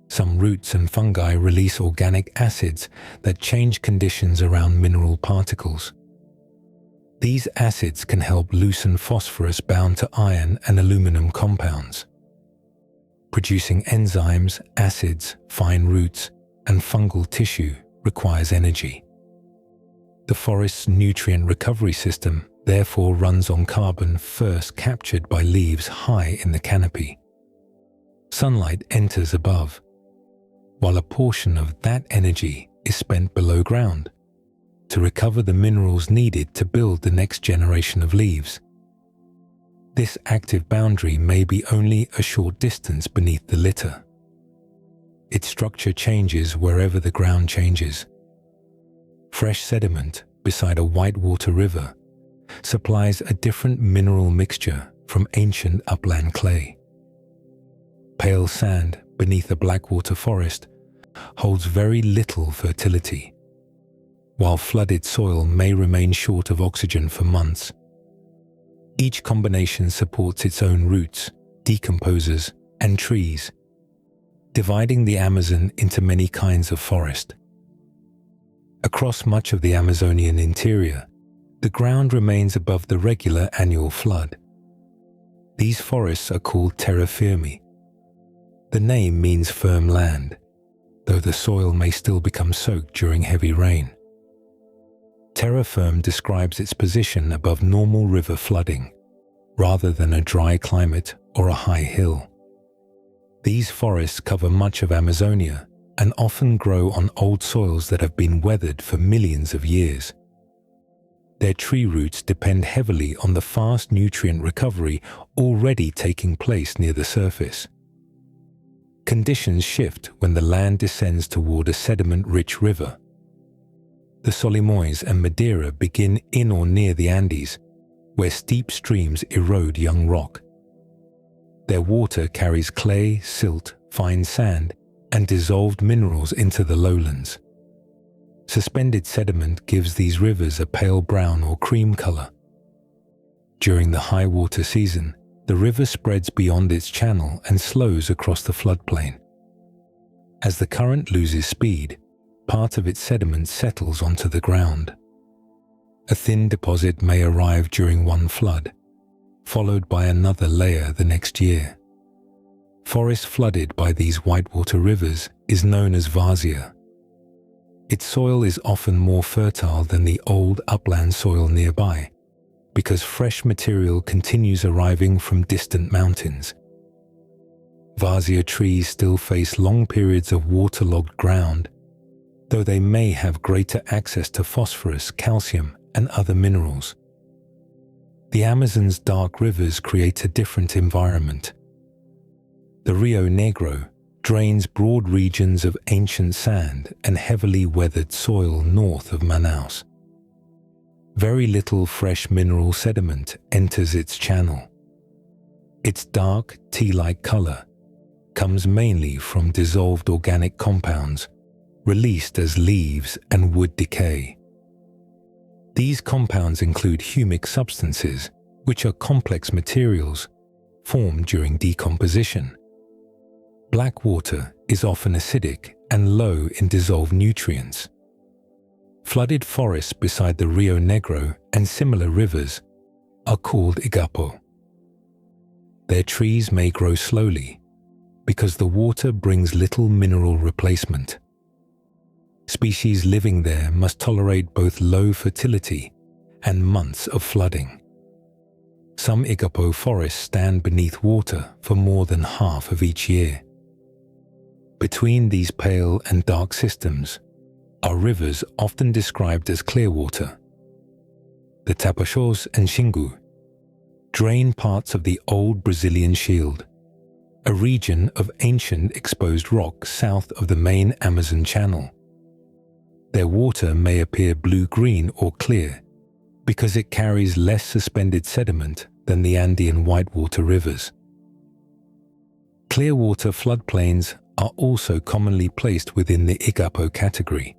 Some roots and fungi release organic acids that change conditions around mineral particles. These acids can help loosen phosphorus bound to iron and aluminum compounds. Producing enzymes, acids, fine roots, and fungal tissue requires energy. The forest's nutrient recovery system therefore runs on carbon first captured by leaves high in the canopy. Sunlight enters above, while a portion of that energy is spent below ground to recover the minerals needed to build the next generation of leaves. This active boundary may be only a short distance beneath the litter. Its structure changes wherever the ground changes. Fresh sediment beside a whitewater river supplies a different mineral mixture from ancient upland clay. Pale sand beneath a blackwater forest holds very little fertility, while flooded soil may remain short of oxygen for months. Each combination supports its own roots, decomposers, and trees, dividing the Amazon into many kinds of forest. Across much of the Amazonian interior, the ground remains above the regular annual flood. These forests are called terra firme. The name means firm land, though the soil may still become soaked during heavy rain. Terra firme describes its position above normal river flooding, rather than a dry climate or a high hill. These forests cover much of Amazonia and often grow on old soils that have been weathered for millions of years. Their tree roots depend heavily on the fast nutrient recovery already taking place near the surface. Conditions shift when the land descends toward a sediment-rich river. The Solimões and Madeira begin in or near the Andes, where steep streams erode young rock. Their water carries clay, silt, fine sand, and dissolved minerals into the lowlands. Suspended sediment gives these rivers a pale brown or cream color. During the high water season, the river spreads beyond its channel and slows across the floodplain. As the current loses speed, part of its sediment settles onto the ground. A thin deposit may arrive during one flood, followed by another layer the next year. Forest flooded by these whitewater rivers is known as várzea. Its soil is often more fertile than the old upland soil nearby, because fresh material continues arriving from distant mountains. Várzea trees still face long periods of waterlogged ground, though they may have greater access to phosphorus, calcium, and other minerals. The Amazon's dark rivers create a different environment. The Rio Negro drains broad regions of ancient sand and heavily weathered soil north of Manaus. Very little fresh mineral sediment enters its channel. Its dark, tea-like color comes mainly from dissolved organic compounds released as leaves and wood decay. These compounds include humic substances, which are complex materials formed during decomposition. Black water is often acidic and low in dissolved nutrients. Flooded forests beside the Rio Negro and similar rivers are called igapo. Their trees may grow slowly, because the water brings little mineral replacement. Species living there must tolerate both low fertility and months of flooding. Some Igapo forests stand beneath water for more than half of each year. Between these pale and dark systems are rivers often described as clear water. The Tapajós and Xingu drain parts of the old Brazilian Shield, a region of ancient exposed rock south of the main Amazon channel. Their water may appear blue-green or clear because it carries less suspended sediment than the Andean whitewater rivers. Clearwater floodplains are also commonly placed within the Igapo category,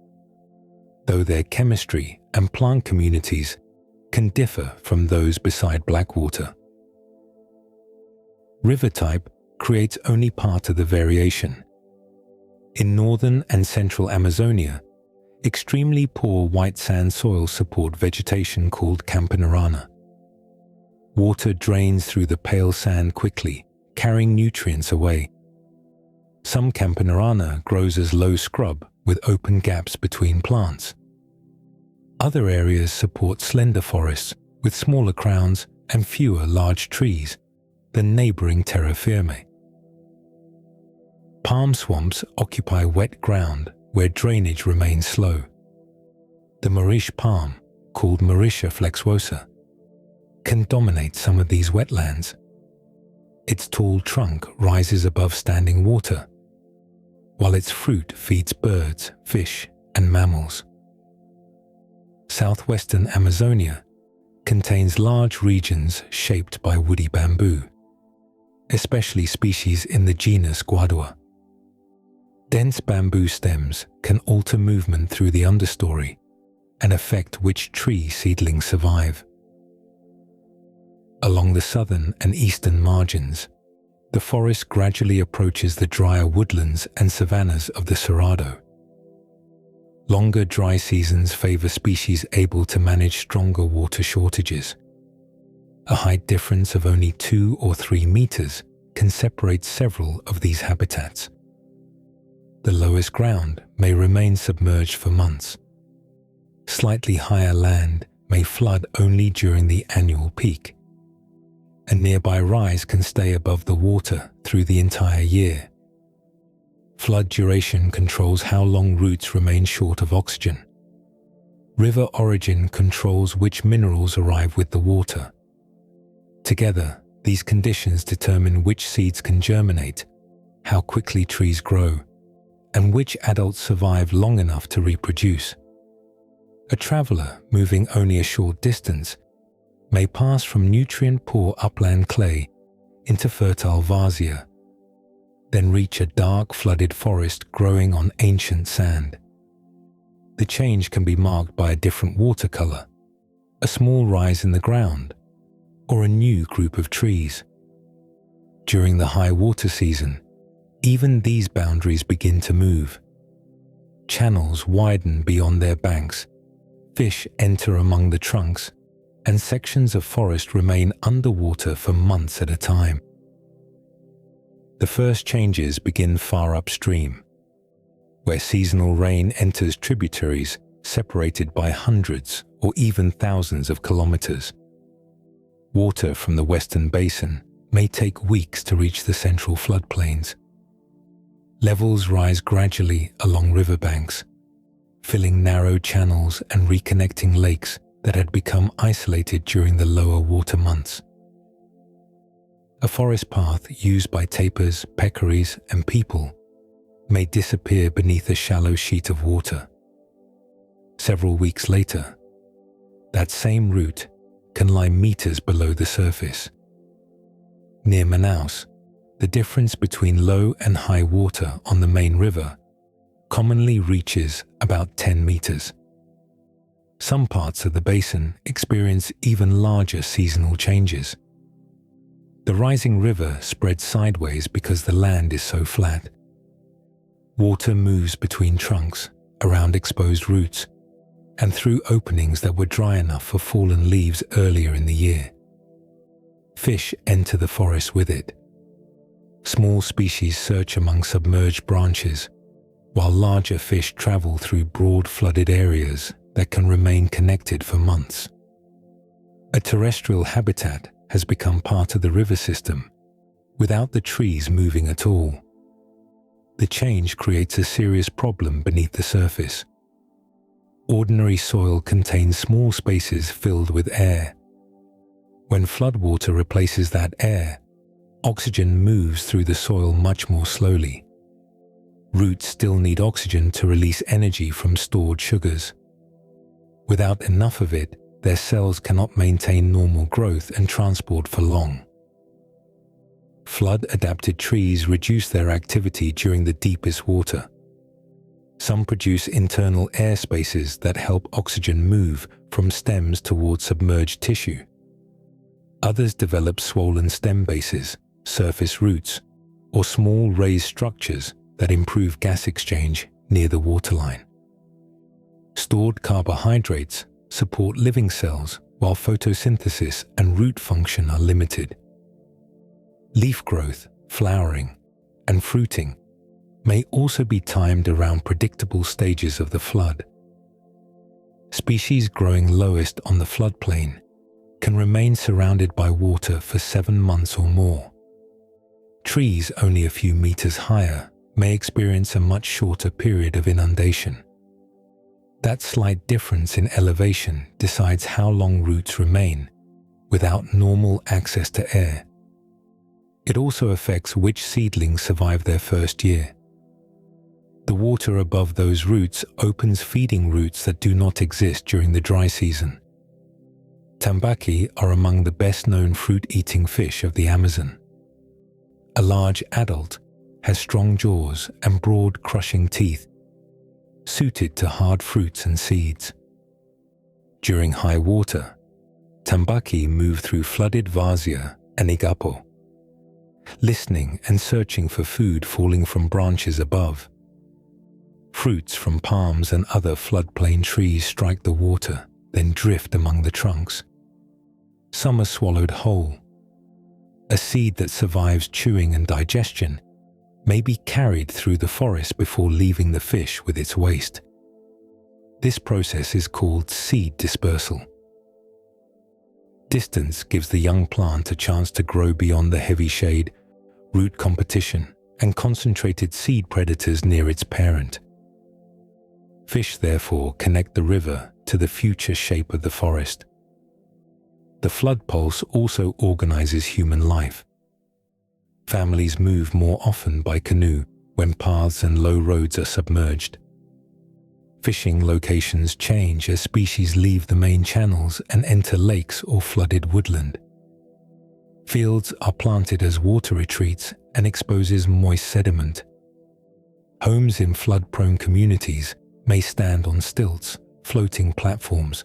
though their chemistry and plant communities can differ from those beside Blackwater. River type creates only part of the variation. In northern and central Amazonia, extremely poor white sand soils support vegetation called Campinarana. Water drains through the pale sand quickly, carrying nutrients away. Some Campinarana grows as low scrub with open gaps between plants. Other areas support slender forests with smaller crowns and fewer large trees than neighboring terra firme. Palm swamps occupy wet ground where drainage remains slow. The Maurice palm, called Mauritia flexuosa, can dominate some of these wetlands. Its tall trunk rises above standing water, while its fruit feeds birds, fish, and mammals. Southwestern Amazonia contains large regions shaped by woody bamboo, especially species in the genus Guadua. Dense bamboo stems can alter movement through the understory and affect which tree seedlings survive. Along the southern and eastern margins, the forest gradually approaches the drier woodlands and savannas of the Cerrado. Longer dry seasons favor species able to manage stronger water shortages. A height difference of only 2 or 3 meters can separate several of these habitats. The lowest ground may remain submerged for months. Slightly higher land may flood only during the annual peak. A nearby rise can stay above the water through the entire year. Flood duration controls how long roots remain short of oxygen. River origin controls which minerals arrive with the water. Together, these conditions determine which seeds can germinate, how quickly trees grow, and which adults survive long enough to reproduce. A traveler moving only a short distance may pass from nutrient-poor upland clay into fertile varzea, then reach a dark flooded forest growing on ancient sand. The change can be marked by a different water color, a small rise in the ground, or a new group of trees. During the high water season, even these boundaries begin to move. Channels widen beyond their banks, fish enter among the trunks, and sections of forest remain underwater for months at a time. The first changes begin far upstream, where seasonal rain enters tributaries separated by hundreds or even thousands of kilometers. Water from the western basin may take weeks to reach the central floodplains. Levels rise gradually along riverbanks, filling narrow channels and reconnecting lakes that had become isolated during the lower water months. A forest path used by tapirs, peccaries, and people may disappear beneath a shallow sheet of water. Several weeks later, that same route can lie meters below the surface. Near Manaus, the difference between low and high water on the main river commonly reaches about 10 meters. Some parts of the basin experience even larger seasonal changes. The rising river spreads sideways because the land is so flat. Water moves between trunks, around exposed roots, and through openings that were dry enough for fallen leaves earlier in the year. Fish enter the forest with it. Small species search among submerged branches, while larger fish travel through broad flooded areas that can remain connected for months. A terrestrial habitat has become part of the river system without the trees moving at all. The change creates a serious problem beneath the surface. Ordinary soil contains small spaces filled with air. When floodwater replaces that air, oxygen moves through the soil much more slowly. Roots still need oxygen to release energy from stored sugars. Without enough of it, their cells cannot maintain normal growth and transport for long. Flood-adapted trees reduce their activity during the deepest water. Some produce internal air spaces that help oxygen move from stems towards submerged tissue. Others develop swollen stem bases, surface roots, or small raised structures that improve gas exchange near the waterline. Stored carbohydrates support living cells while photosynthesis and root function are limited. Leaf growth, flowering, and fruiting may also be timed around predictable stages of the flood. Species growing lowest on the floodplain can remain surrounded by water for 7 months or more. Trees only a few meters higher may experience a much shorter period of inundation. That slight difference in elevation decides how long roots remain without normal access to air. It also affects which seedlings survive their first year. The water above those roots opens feeding routes that do not exist during the dry season. Tambaqui are among the best-known fruit-eating fish of the Amazon. A large adult has strong jaws and broad crushing teeth, suited to hard fruits and seeds. During high water, tambaqui move through flooded varzea and igapo, listening and searching for food falling from branches above. Fruits from palms and other floodplain trees strike the water, then drift among the trunks. Some are swallowed whole. A seed that survives chewing and digestion may be carried through the forest before leaving the fish with its waste. This process is called seed dispersal. Distance gives the young plant a chance to grow beyond the heavy shade, root competition, and concentrated seed predators near its parent. Fish therefore connect the river to the future shape of the forest. The flood pulse also organizes human life. Families move more often by canoe when paths and low roads are submerged. Fishing locations change as species leave the main channels and enter lakes or flooded woodland. Fields are planted as water retreats and exposes moist sediment. Homes in flood-prone communities may stand on stilts, floating platforms,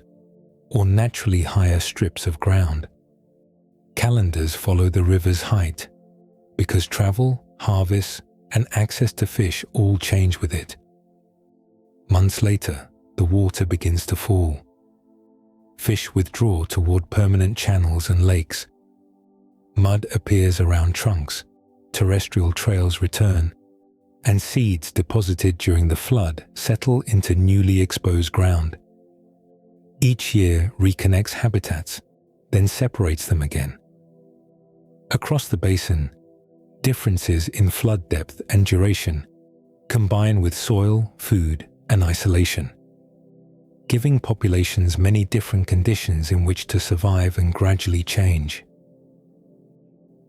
or naturally higher strips of ground. Calendars follow the river's height, because travel, harvests, and access to fish all change with it. Months later, the water begins to fall. Fish withdraw toward permanent channels and lakes. Mud appears around trunks, terrestrial trails return, and seeds deposited during the flood settle into newly exposed ground. Each year reconnects habitats, then separates them again. Across the basin, differences in flood depth and duration combine with soil, food, and isolation, giving populations many different conditions in which to survive and gradually change.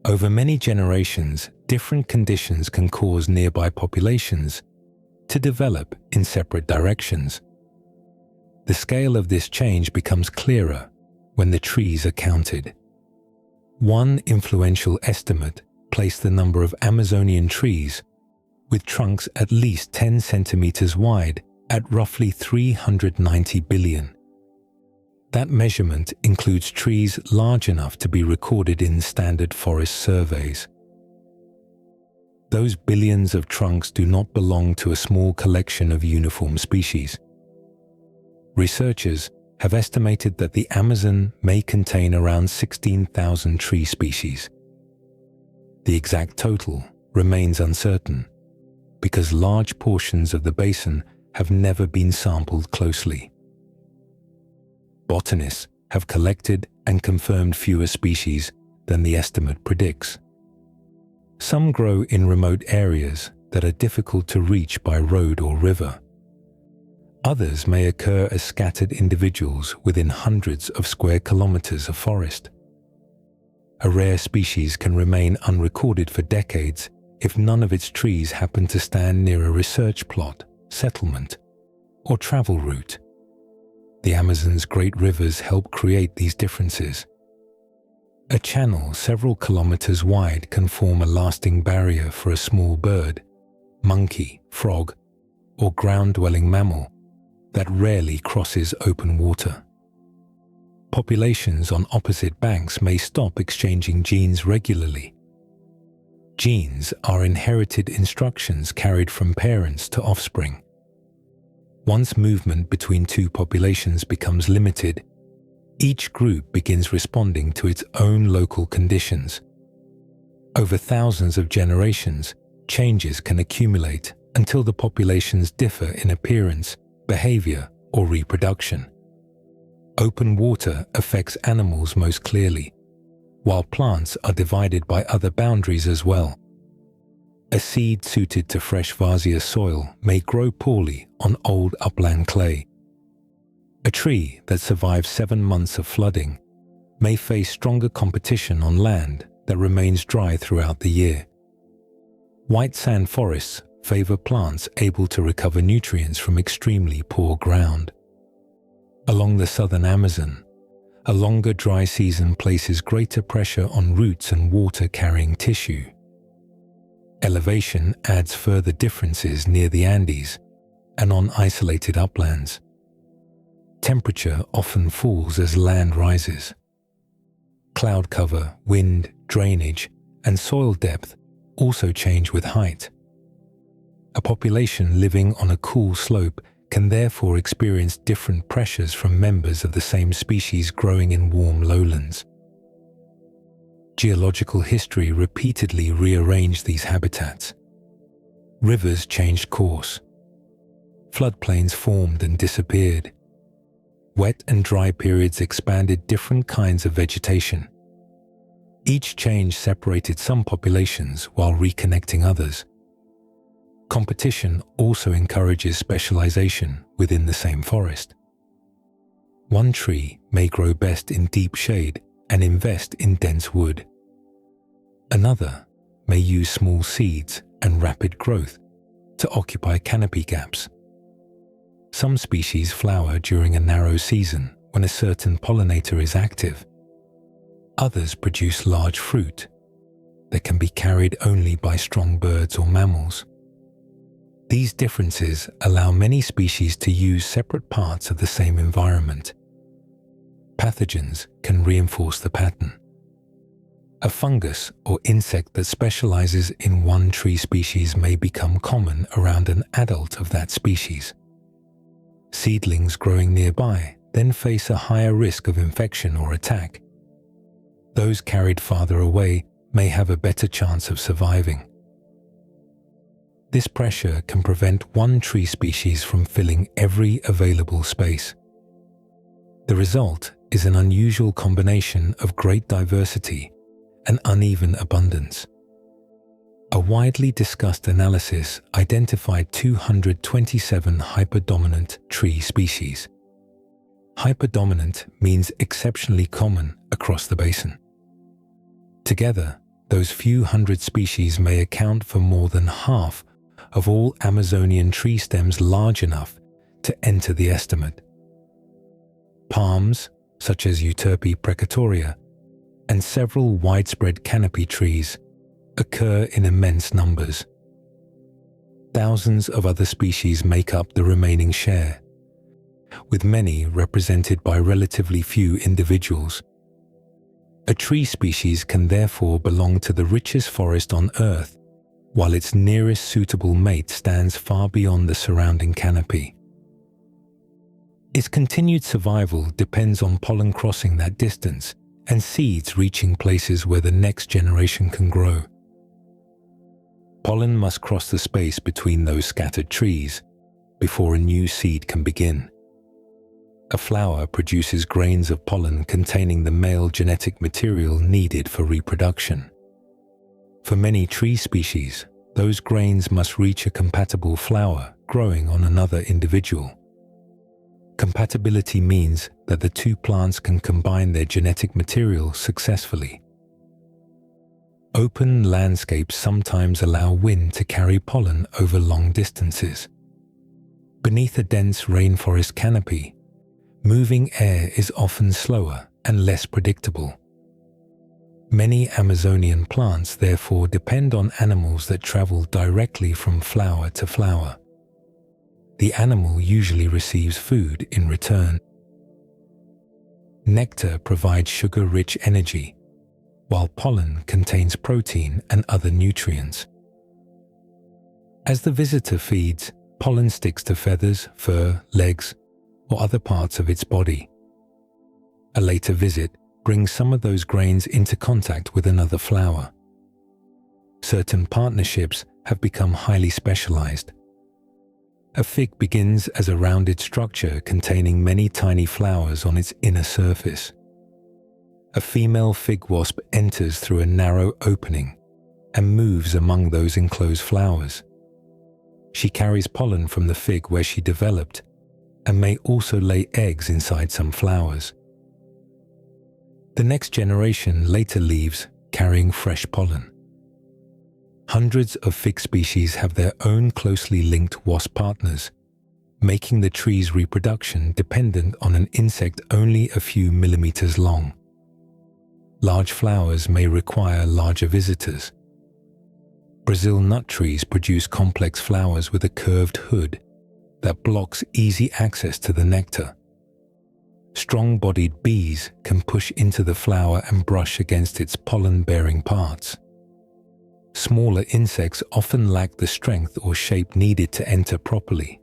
Over many generations, different conditions can cause nearby populations to develop in separate directions. The scale of this change becomes clearer when the trees are counted. One influential estimate placed the number of Amazonian trees with trunks at least 10 centimeters wide at roughly 390 billion. That measurement includes trees large enough to be recorded in standard forest surveys. Those billions of trunks do not belong to a small collection of uniform species. Researchers have estimated that the Amazon may contain around 16,000 tree species. The exact total remains uncertain because large portions of the basin have never been sampled closely. Botanists have collected and confirmed fewer species than the estimate predicts. Some grow in remote areas that are difficult to reach by road or river. Others may occur as scattered individuals within hundreds of square kilometers of forest. A rare species can remain unrecorded for decades if none of its trees happen to stand near a research plot, settlement, or travel route. The Amazon's great rivers help create these differences. A channel several kilometers wide can form a lasting barrier for a small bird, monkey, frog, or ground-dwelling mammal that rarely crosses open water. Populations on opposite banks may stop exchanging genes regularly. Genes are inherited instructions carried from parents to offspring. Once movement between two populations becomes limited, each group begins responding to its own local conditions. Over thousands of generations, changes can accumulate until the populations differ in appearance, behavior, or reproduction. Open water affects animals most clearly, while plants are divided by other boundaries as well. A seed suited to fresh vasier soil may grow poorly on old upland clay. A tree that survives 7 months of flooding may face stronger competition on land that remains dry throughout the year. White sand forests favor plants able to recover nutrients from extremely poor ground. Along the southern Amazon, a longer dry season places greater pressure on roots and water-carrying tissue. Elevation adds further differences near the Andes and on isolated uplands. Temperature often falls as land rises. Cloud cover, wind, drainage, and soil depth also change with height. A population living on a cool slope can therefore experience different pressures from members of the same species growing in warm lowlands. Geological history repeatedly rearranged these habitats. Rivers changed course. Floodplains formed and disappeared. Wet and dry periods expanded different kinds of vegetation. Each change separated some populations while reconnecting others. Competition also encourages specialization within the same forest. One tree may grow best in deep shade and invest in dense wood. Another may use small seeds and rapid growth to occupy canopy gaps. Some species flower during a narrow season when a certain pollinator is active. Others produce large fruit that can be carried only by strong birds or mammals. These differences allow many species to use separate parts of the same environment. Pathogens can reinforce the pattern. A fungus or insect that specializes in one tree species may become common around an adult of that species. Seedlings growing nearby then face a higher risk of infection or attack. Those carried farther away may have a better chance of surviving. This pressure can prevent one tree species from filling every available space. The result is an unusual combination of great diversity and uneven abundance. A widely discussed analysis identified 227 hyperdominant tree species. Hyperdominant means exceptionally common across the basin. Together, those few hundred species may account for more than half of all Amazonian tree stems large enough to enter the estimate. Palms, such as Euterpe precatoria, and several widespread canopy trees occur in immense numbers. Thousands of other species make up the remaining share, with many represented by relatively few individuals. A tree species can therefore belong to the richest forest on Earth, while its nearest suitable mate stands far beyond the surrounding canopy. Its continued survival depends on pollen crossing that distance and seeds reaching places where the next generation can grow. Pollen must cross the space between those scattered trees before a new seed can begin. A flower produces grains of pollen containing the male genetic material needed for reproduction. For many tree species, those grains must reach a compatible flower growing on another individual. Compatibility means that the two plants can combine their genetic material successfully. Open landscapes sometimes allow wind to carry pollen over long distances. Beneath a dense rainforest canopy, moving air is often slower and less predictable. Many Amazonian plants therefore depend on animals that travel directly from flower to flower. The animal usually receives food in return. Nectar provides sugar-rich energy, while pollen contains protein and other nutrients. As the visitor feeds, pollen sticks to feathers, fur, legs, or other parts of its body. A later visit brings some of those grains into contact with another flower. Certain partnerships have become highly specialized. A fig begins as a rounded structure containing many tiny flowers on its inner surface. A female fig wasp enters through a narrow opening and moves among those enclosed flowers. She carries pollen from the fig where she developed and may also lay eggs inside some flowers. The next generation later leaves carrying fresh pollen. Hundreds of fig species have their own closely linked wasp partners, making the tree's reproduction dependent on an insect only a few millimeters long. Large flowers may require larger visitors. Brazil nut trees produce complex flowers with a curved hood that blocks easy access to the nectar. Strong-bodied bees can push into the flower and brush against its pollen-bearing parts. Smaller insects often lack the strength or shape needed to enter properly.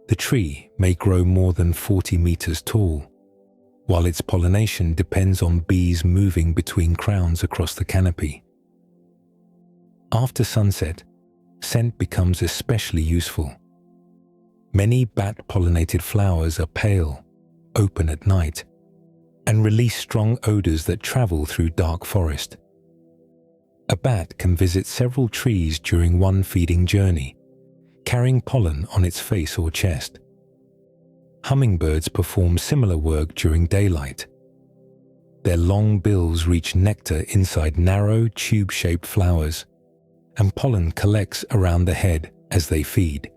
The tree may grow more than 40 meters tall, while its pollination depends on bees moving between crowns across the canopy. After sunset, scent becomes especially useful. Many bat-pollinated flowers are pale, open at night, and release strong odors that travel through dark forest. A bat can visit several trees during one feeding journey, carrying pollen on its face or chest. Hummingbirds perform similar work during daylight. Their long bills reach nectar inside narrow, tube-shaped flowers, and pollen collects around the head as they feed.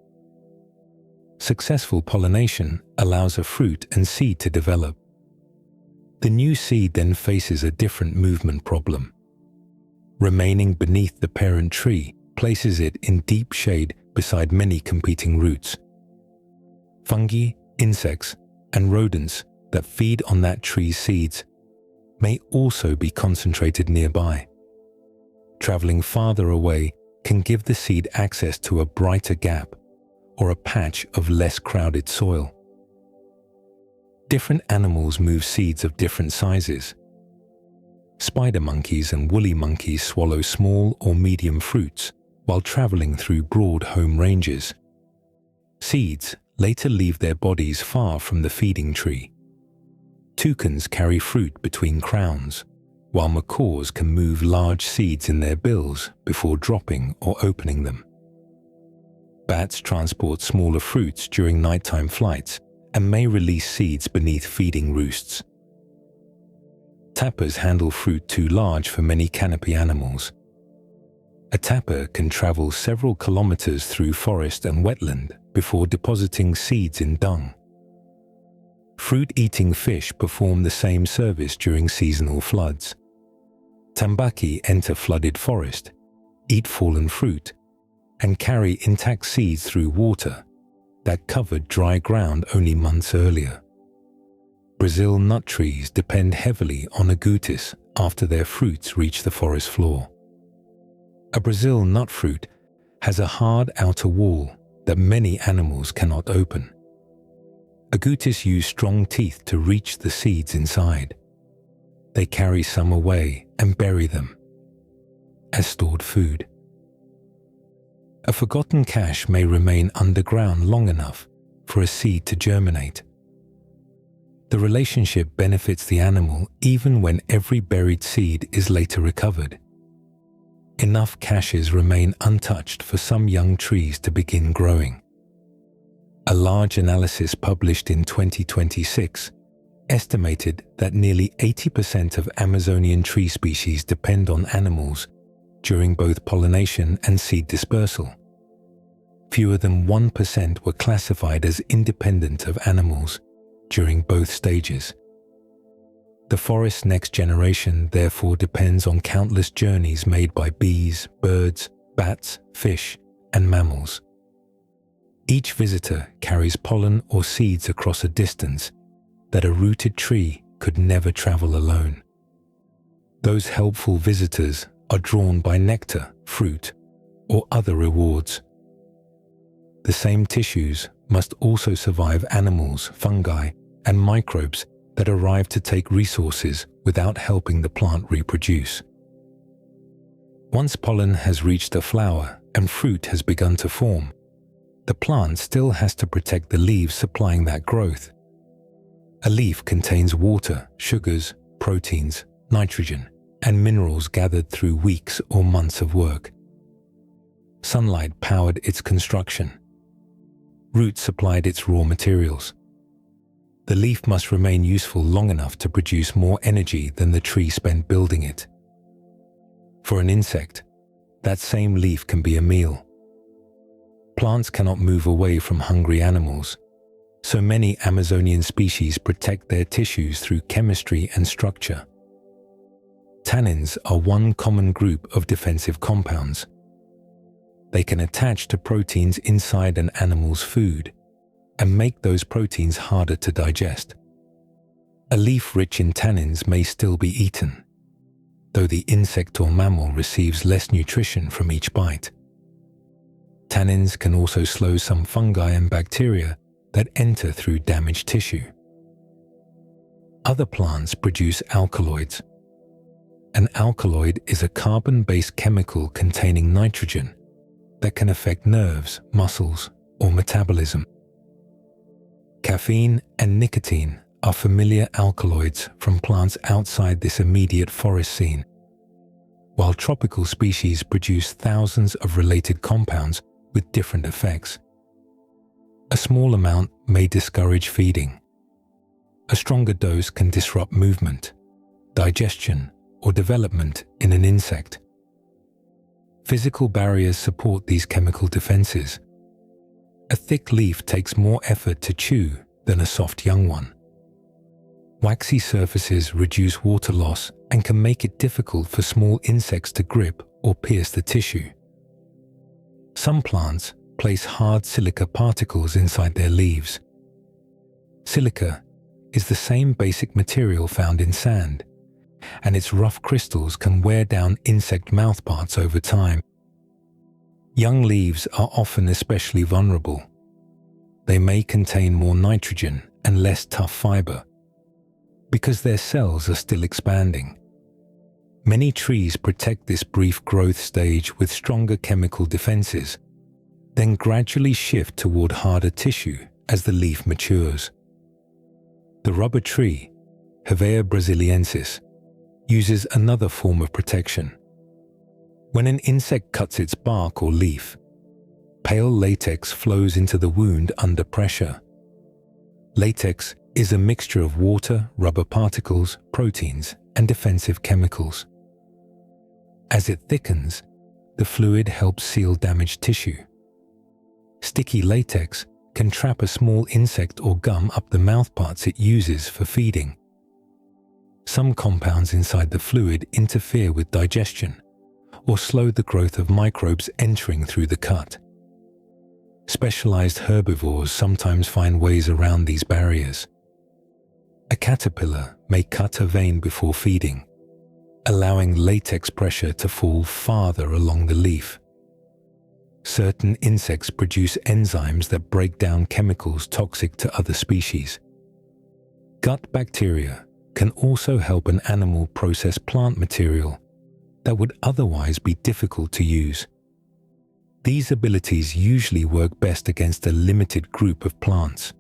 Successful pollination allows a fruit and seed to develop. The new seed then faces a different movement problem. Remaining beneath the parent tree places it in deep shade beside many competing roots. Fungi, insects, and rodents that feed on that tree's seeds may also be concentrated nearby. Traveling farther away can give the seed access to a brighter gap or a patch of less crowded soil. Different animals move seeds of different sizes. Spider monkeys and woolly monkeys swallow small or medium fruits while traveling through broad home ranges. Seeds later leave their bodies far from the feeding tree. Toucans carry fruit between crowns, while macaws can move large seeds in their bills before dropping or opening them. Bats transport smaller fruits during nighttime flights and may release seeds beneath feeding roosts. Tappers handle fruit too large for many canopy animals. A tapir can travel several kilometers through forest and wetland before depositing seeds in dung. Fruit-eating fish perform the same service during seasonal floods. Tambaki enter flooded forest, eat fallen fruit, and carry intact seeds through water that covered dry ground only months earlier. Brazil nut trees depend heavily on agoutis after their fruits reach the forest floor. A Brazil nut fruit has a hard outer wall that many animals cannot open. Agoutis use strong teeth to reach the seeds inside. They carry some away and bury them as stored food. A forgotten cache may remain underground long enough for a seed to germinate. The relationship benefits the animal even when every buried seed is later recovered. Enough caches remain untouched for some young trees to begin growing. A large analysis published in 2026 estimated that nearly 80% of Amazonian tree species depend on animals during both pollination and seed dispersal. Fewer than 1% were classified as independent of animals during both stages. The forest's next generation therefore depends on countless journeys made by bees, birds, bats, fish, and mammals. Each visitor carries pollen or seeds across a distance that a rooted tree could never travel alone. Those helpful visitors are drawn by nectar, fruit, or other rewards. The same tissues must also survive animals, fungi, and microbes that arrive to take resources without helping the plant reproduce. Once pollen has reached a flower and fruit has begun to form, the plant still has to protect the leaves supplying that growth. A leaf contains water, sugars, proteins, nitrogen, and minerals gathered through weeks or months of work. Sunlight powered its construction. Roots supplied its raw materials. The leaf must remain useful long enough to produce more energy than the tree spent building it. For an insect, that same leaf can be a meal. Plants cannot move away from hungry animals, so many Amazonian species protect their tissues through chemistry and structure. Tannins are one common group of defensive compounds. They can attach to proteins inside an animal's food and make those proteins harder to digest. A leaf rich in tannins may still be eaten, though the insect or mammal receives less nutrition from each bite. Tannins can also slow some fungi and bacteria that enter through damaged tissue. Other plants produce alkaloids. An alkaloid is a carbon-based chemical containing nitrogen that can affect nerves, muscles, or metabolism. Caffeine and nicotine are familiar alkaloids from plants outside this immediate forest scene, while tropical species produce thousands of related compounds with different effects. A small amount may discourage feeding. A stronger dose can disrupt movement, digestion, or development in an insect. Physical barriers support these chemical defenses. A thick leaf takes more effort to chew than a soft young one. Waxy surfaces reduce water loss and can make it difficult for small insects to grip or pierce the tissue. Some plants place hard silica particles inside their leaves. Silica is the same basic material found in sand, and its rough crystals can wear down insect mouthparts over time. Young leaves are often especially vulnerable. They may contain more nitrogen and less tough fiber, because their cells are still expanding. Many trees protect this brief growth stage with stronger chemical defenses, then gradually shift toward harder tissue as the leaf matures. The rubber tree, Hevea brasiliensis, uses another form of protection. When an insect cuts its bark or leaf, pale latex flows into the wound under pressure. Latex is a mixture of water, rubber particles, proteins, and defensive chemicals. As it thickens, the fluid helps seal damaged tissue. Sticky latex can trap a small insect or gum up the mouthparts it uses for feeding. Some compounds inside the fluid interfere with digestion or slow the growth of microbes entering through the cut. Specialized herbivores sometimes find ways around these barriers. A caterpillar may cut a vein before feeding, allowing latex pressure to fall farther along the leaf. Certain insects produce enzymes that break down chemicals toxic to other species. Gut bacteria can also help an animal process plant material that would otherwise be difficult to use. These abilities usually work best against a limited group of plants.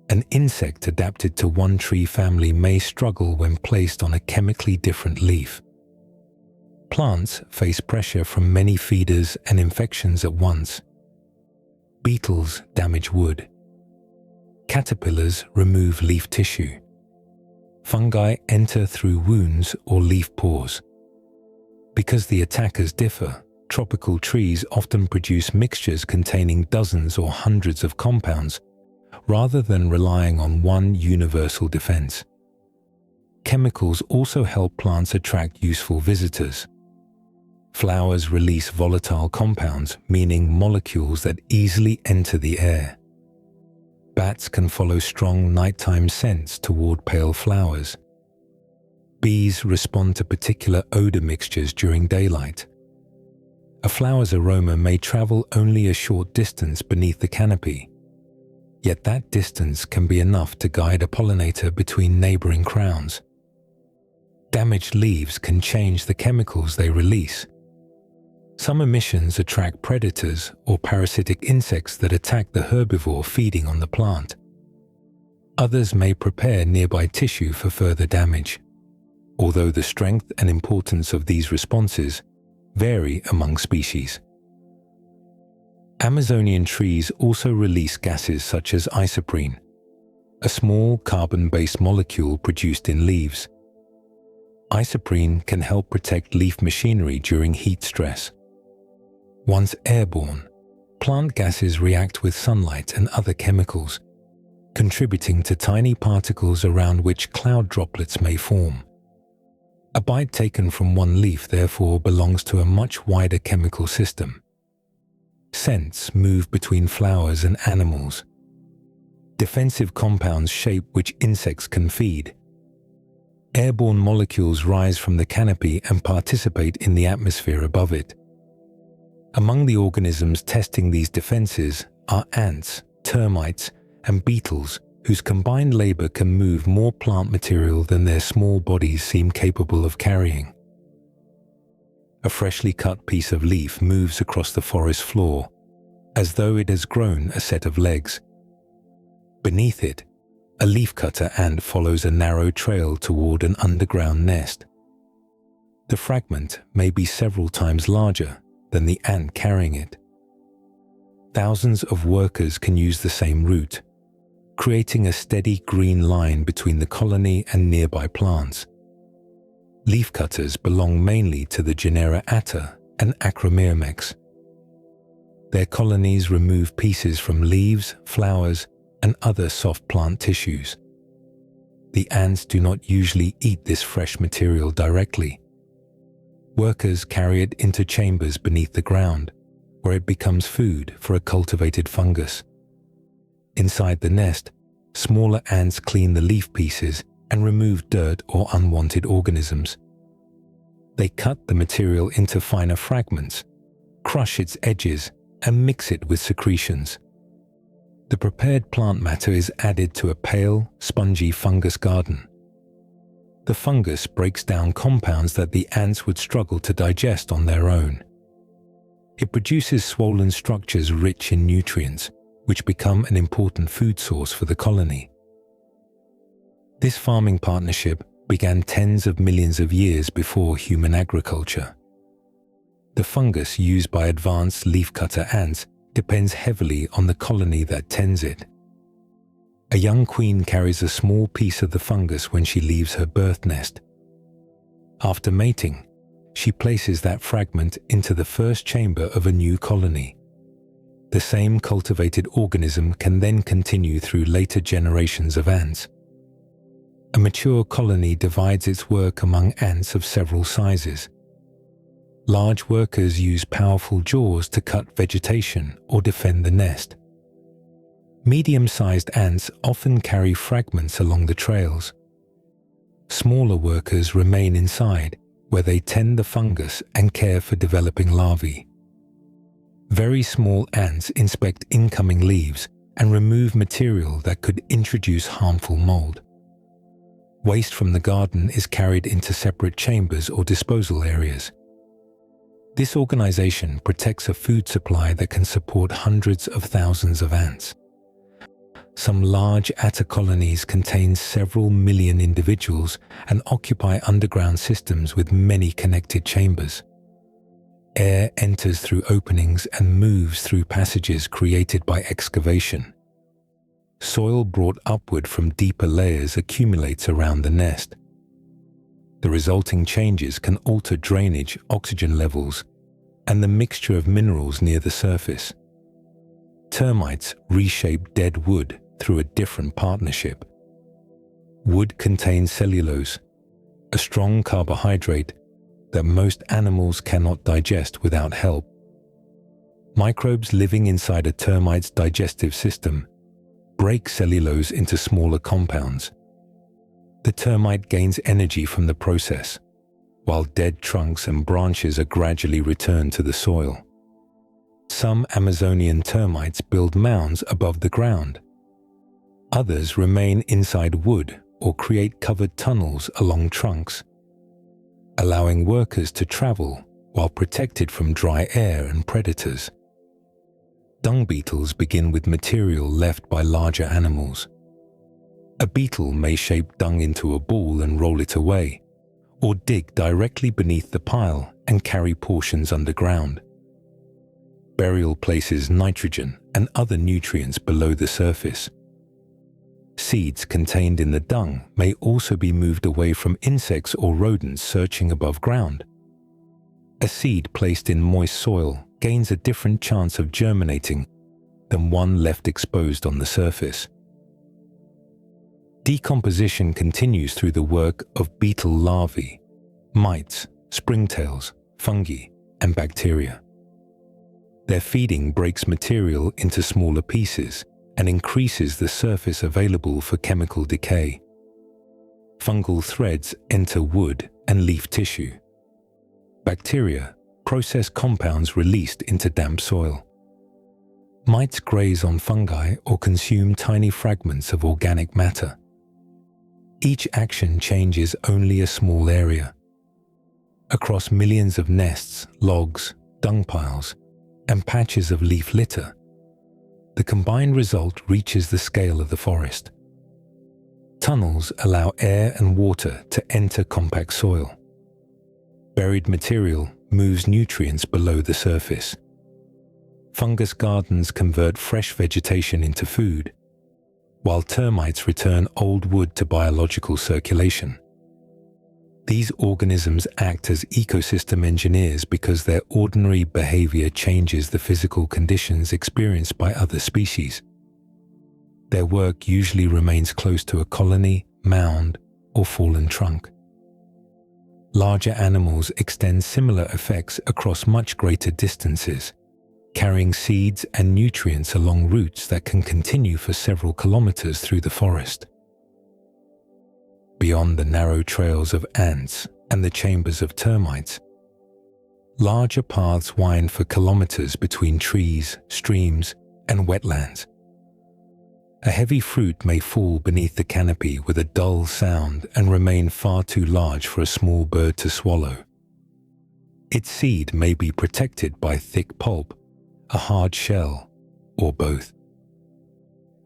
An insect adapted to one tree family may struggle when placed on a chemically different leaf. Plants face pressure from many feeders and infections at once. Beetles damage wood. Caterpillars remove leaf tissue. Fungi enter through wounds or leaf pores. Because the attackers differ, tropical trees often produce mixtures containing dozens or hundreds of compounds rather than relying on one universal defense. Chemicals also help plants attract useful visitors. Flowers release volatile compounds, meaning molecules that easily enter the air. Bats can follow strong nighttime scents toward pale flowers. Bees respond to particular odor mixtures during daylight. A flower's aroma may travel only a short distance beneath the canopy, yet that distance can be enough to guide a pollinator between neighboring crowns. Damaged leaves can change the chemicals they release. Some emissions attract predators or parasitic insects that attack the herbivore feeding on the plant. Others may prepare nearby tissue for further damage, although the strength and importance of these responses vary among species. Amazonian trees also release gases such as isoprene, a small carbon-based molecule produced in leaves. Isoprene can help protect leaf machinery during heat stress. Once airborne, plant gases react with sunlight and other chemicals, contributing to tiny particles around which cloud droplets may form. A bite taken from one leaf therefore belongs to a much wider chemical system. Scents move between flowers and animals. Defensive compounds shape which insects can feed. Airborne molecules rise from the canopy and participate in the atmosphere above it. Among the organisms testing these defenses are ants, termites, and beetles, whose combined labor can move more plant material than their small bodies seem capable of carrying. A freshly cut piece of leaf moves across the forest floor, as though it has grown a set of legs. Beneath it, a leafcutter ant follows a narrow trail toward an underground nest. The fragment may be several times larger than the ant carrying it. Thousands of workers can use the same route, creating a steady green line between the colony and nearby plants. Leafcutters belong mainly to the genera Atta and Acromyrmex. Their colonies remove pieces from leaves, flowers, and other soft plant tissues. The ants do not usually eat this fresh material directly. Workers carry it into chambers beneath the ground, where it becomes food for a cultivated fungus. Inside the nest, smaller ants clean the leaf pieces and remove dirt or unwanted organisms. They cut the material into finer fragments, crush its edges, and mix it with secretions. The prepared plant matter is added to a pale, spongy fungus garden. The fungus breaks down compounds that the ants would struggle to digest on their own. It produces swollen structures rich in nutrients, which become an important food source for the colony. This farming partnership began tens of millions of years before human agriculture. The fungus used by advanced leafcutter ants depends heavily on the colony that tends it. A young queen carries a small piece of the fungus when she leaves her birth nest. After mating, she places that fragment into the first chamber of a new colony. The same cultivated organism can then continue through later generations of ants. A mature colony divides its work among ants of several sizes. Large workers use powerful jaws to cut vegetation or defend the nest. Medium-sized ants often carry fragments along the trails. Smaller workers remain inside, where they tend the fungus and care for developing larvae. Very small ants inspect incoming leaves and remove material that could introduce harmful mold. Waste from the garden is carried into separate chambers or disposal areas. This organization protects a food supply that can support hundreds of thousands of ants. Some large atta colonies contain several million individuals and occupy underground systems with many connected chambers. Air enters through openings and moves through passages created by excavation. Soil brought upward from deeper layers accumulates around the nest. The resulting changes can alter drainage, oxygen levels, and the mixture of minerals near the surface. Termites reshape dead wood through a different partnership. Wood contains cellulose, a strong carbohydrate that most animals cannot digest without help. Microbes living inside a termite's digestive system break cellulose into smaller compounds. The termite gains energy from the process, while dead trunks and branches are gradually returned to the soil. Some Amazonian termites build mounds above the ground. Others remain inside wood or create covered tunnels along trunks, allowing workers to travel while protected from dry air and predators. Dung beetles begin with material left by larger animals. A beetle may shape dung into a ball and roll it away, or dig directly beneath the pile and carry portions underground. Burial places nitrogen and other nutrients below the surface. Seeds contained in the dung may also be moved away from insects or rodents searching above ground. A seed placed in moist soil gains a different chance of germinating than one left exposed on the surface. Decomposition continues through the work of beetle larvae, mites, springtails, fungi, and bacteria. Their feeding breaks material into smaller pieces and increases the surface available for chemical decay. Fungal threads enter wood and leaf tissue. Bacteria process compounds released into damp soil. Mites graze on fungi or consume tiny fragments of organic matter. Each action changes only a small area. Across millions of nests, logs, dung piles, and patches of leaf litter, the combined result reaches the scale of the forest. Tunnels allow air and water to enter compact soil. Buried material moves nutrients below the surface. Fungus gardens convert fresh vegetation into food, while termites return old wood to biological circulation. These organisms act as ecosystem engineers because their ordinary behavior changes the physical conditions experienced by other species. Their work usually remains close to a colony, mound, or fallen trunk. Larger animals extend similar effects across much greater distances, carrying seeds and nutrients along routes that can continue for several kilometers through the forest. Beyond the narrow trails of ants and the chambers of termites, larger paths wind for kilometers between trees, streams, and wetlands. A heavy fruit may fall beneath the canopy with a dull sound and remain far too large for a small bird to swallow. Its seed may be protected by thick pulp, a hard shell, or both.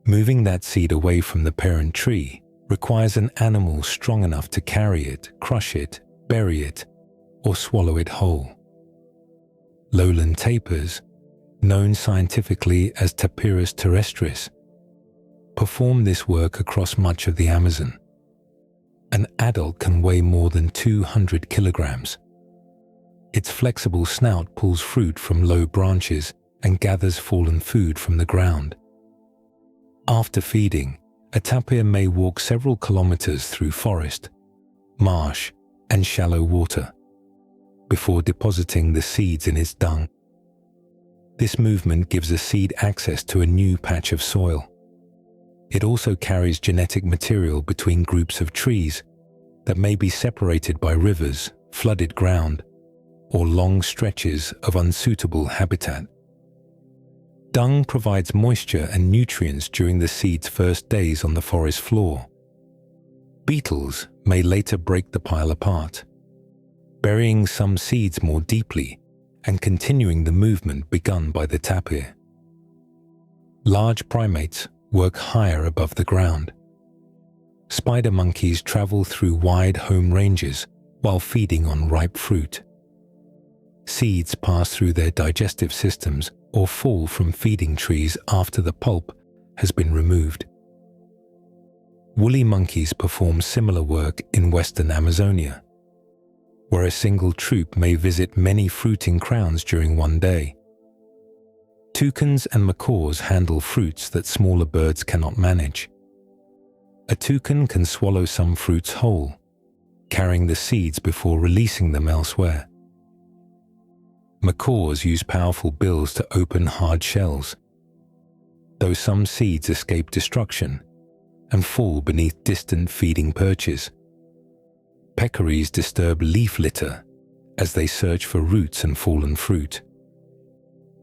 Moving that seed away from the parent tree requires an animal strong enough to carry it, crush it, bury it, or swallow it whole. Lowland tapirs, known scientifically as Tapirus terrestris, perform this work across much of the Amazon. An adult can weigh more than 200 kilograms. Its flexible snout pulls fruit from low branches and gathers fallen food from the ground. After feeding, a tapir may walk several kilometers through forest, marsh, and shallow water before depositing the seeds in its dung. This movement gives a seed access to a new patch of soil. It also carries genetic material between groups of trees that may be separated by rivers, flooded ground, or long stretches of unsuitable habitat. Dung provides moisture and nutrients during the seed's first days on the forest floor. Beetles may later break the pile apart, burying some seeds more deeply and continuing the movement begun by the tapir. Large primates work higher above the ground. Spider monkeys travel through wide home ranges while feeding on ripe fruit. Seeds pass through their digestive systems or fall from feeding trees after the pulp has been removed. Woolly monkeys perform similar work in western Amazonia, where a single troop may visit many fruiting crowns during one day. Toucans and macaws handle fruits that smaller birds cannot manage. A toucan can swallow some fruits whole, carrying the seeds before releasing them elsewhere. Macaws use powerful bills to open hard shells, though some seeds escape destruction and fall beneath distant feeding perches. Peccaries disturb leaf litter as they search for roots and fallen fruit.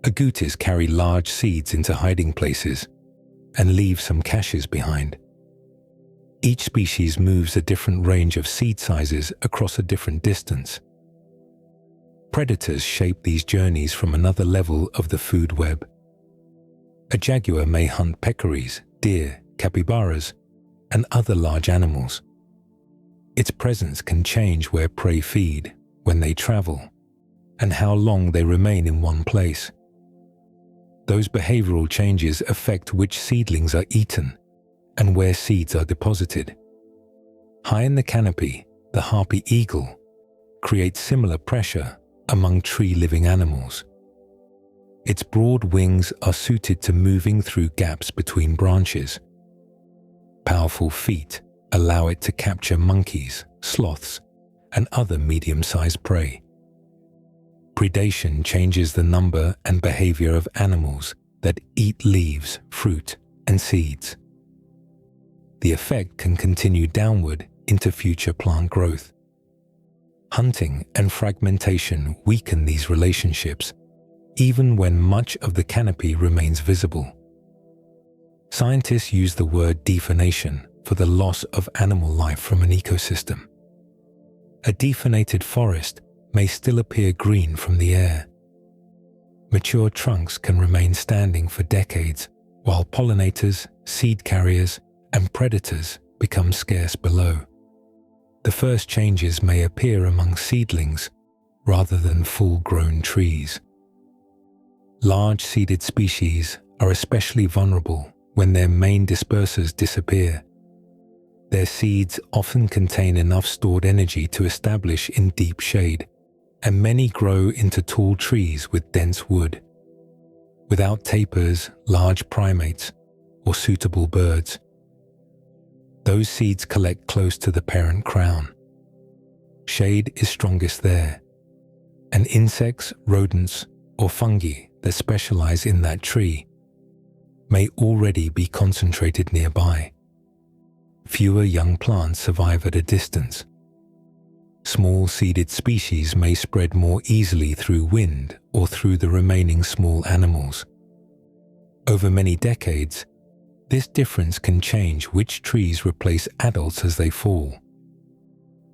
Agoutis carry large seeds into hiding places and leave some caches behind. Each species moves a different range of seed sizes across a different distance. Predators shape these journeys from another level of the food web. A jaguar may hunt peccaries, deer, capybaras, and other large animals. Its presence can change where prey feed, when they travel, and how long they remain in one place. Those behavioral changes affect which seedlings are eaten and where seeds are deposited. High in the canopy, the harpy eagle creates similar pressure among tree-living animals. Its broad wings are suited to moving through gaps between branches. Powerful feet allow it to capture monkeys, sloths, and other medium-sized prey. Predation changes the number and behavior of animals that eat leaves, fruit, and seeds. The effect can continue downward into future plant growth. Hunting and fragmentation weaken these relationships, even when much of the canopy remains visible. Scientists use the word defination for the loss of animal life from an ecosystem. A definated forest may still appear green from the air. Mature trunks can remain standing for decades, while pollinators, seed carriers, and predators become scarce below. The first changes may appear among seedlings rather than full-grown trees. Large seeded species are especially vulnerable when their main dispersers disappear. Their seeds often contain enough stored energy to establish in deep shade, and many grow into tall trees with dense wood. Without tapirs, large primates, or suitable birds, those seeds collect close to the parent crown. Shade is strongest there, and insects, rodents, or fungi that specialize in that tree may already be concentrated nearby. Fewer young plants survive at a distance. Small seeded species may spread more easily through wind or through the remaining small animals. Over many decades, this difference can change which trees replace adults as they fall.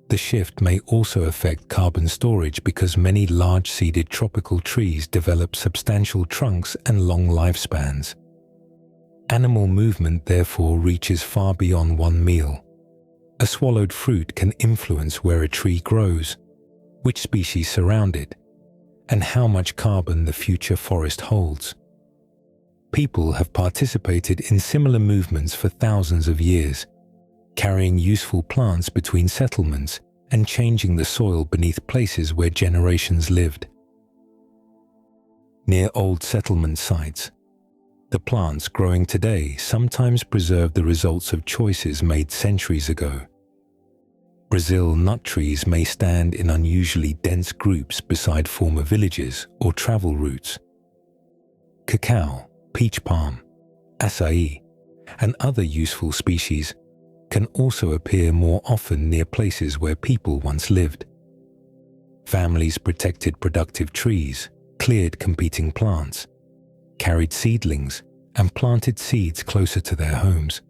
The shift may also affect carbon storage because many large-seeded tropical trees develop substantial trunks and long lifespans. Animal movement therefore reaches far beyond one meal. A swallowed fruit can influence where a tree grows, which species surround it, and how much carbon the future forest holds. People have participated in similar movements for thousands of years, carrying useful plants between settlements and changing the soil beneath places where generations lived. Near old settlement sites, the plants growing today sometimes preserve the results of choices made centuries ago. Brazil nut trees may stand in unusually dense groups beside former villages or travel routes. Cacao, peach palm, acai, and other useful species can also appear more often near places where people once lived. Families protected productive trees, cleared competing plants, carried seedlings, and planted seeds closer to their homes.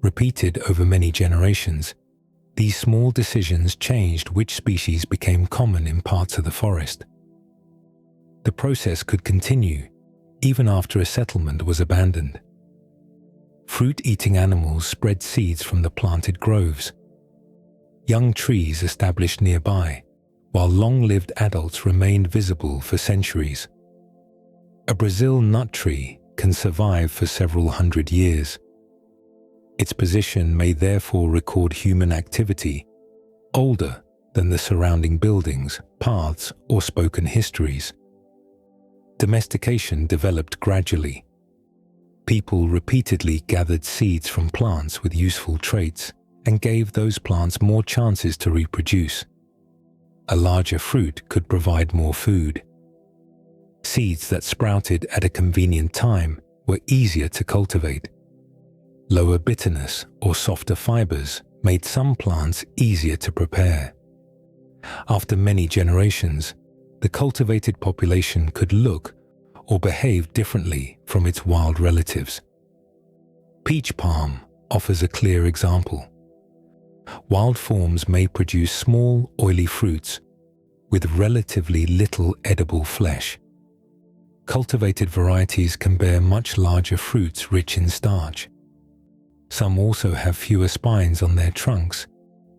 Repeated over many generations, these small decisions changed which species became common in parts of the forest. The process could continue even after a settlement was abandoned. Fruit-eating animals spread seeds from the planted groves. Young trees established nearby, while long-lived adults remained visible for centuries. A Brazil nut tree can survive for several hundred years. Its position may therefore record human activity older than the surrounding buildings, paths, or spoken histories. Domestication developed gradually. People repeatedly gathered seeds from plants with useful traits and gave those plants more chances to reproduce. A larger fruit could provide more food. Seeds that sprouted at a convenient time were easier to cultivate. Lower bitterness or softer fibers made some plants easier to prepare. After many generations, the cultivated population could look or behave differently from its wild relatives. Peach palm offers a clear example. Wild forms may produce small, oily fruits with relatively little edible flesh. Cultivated varieties can bear much larger fruits rich in starch. Some also have fewer spines on their trunks,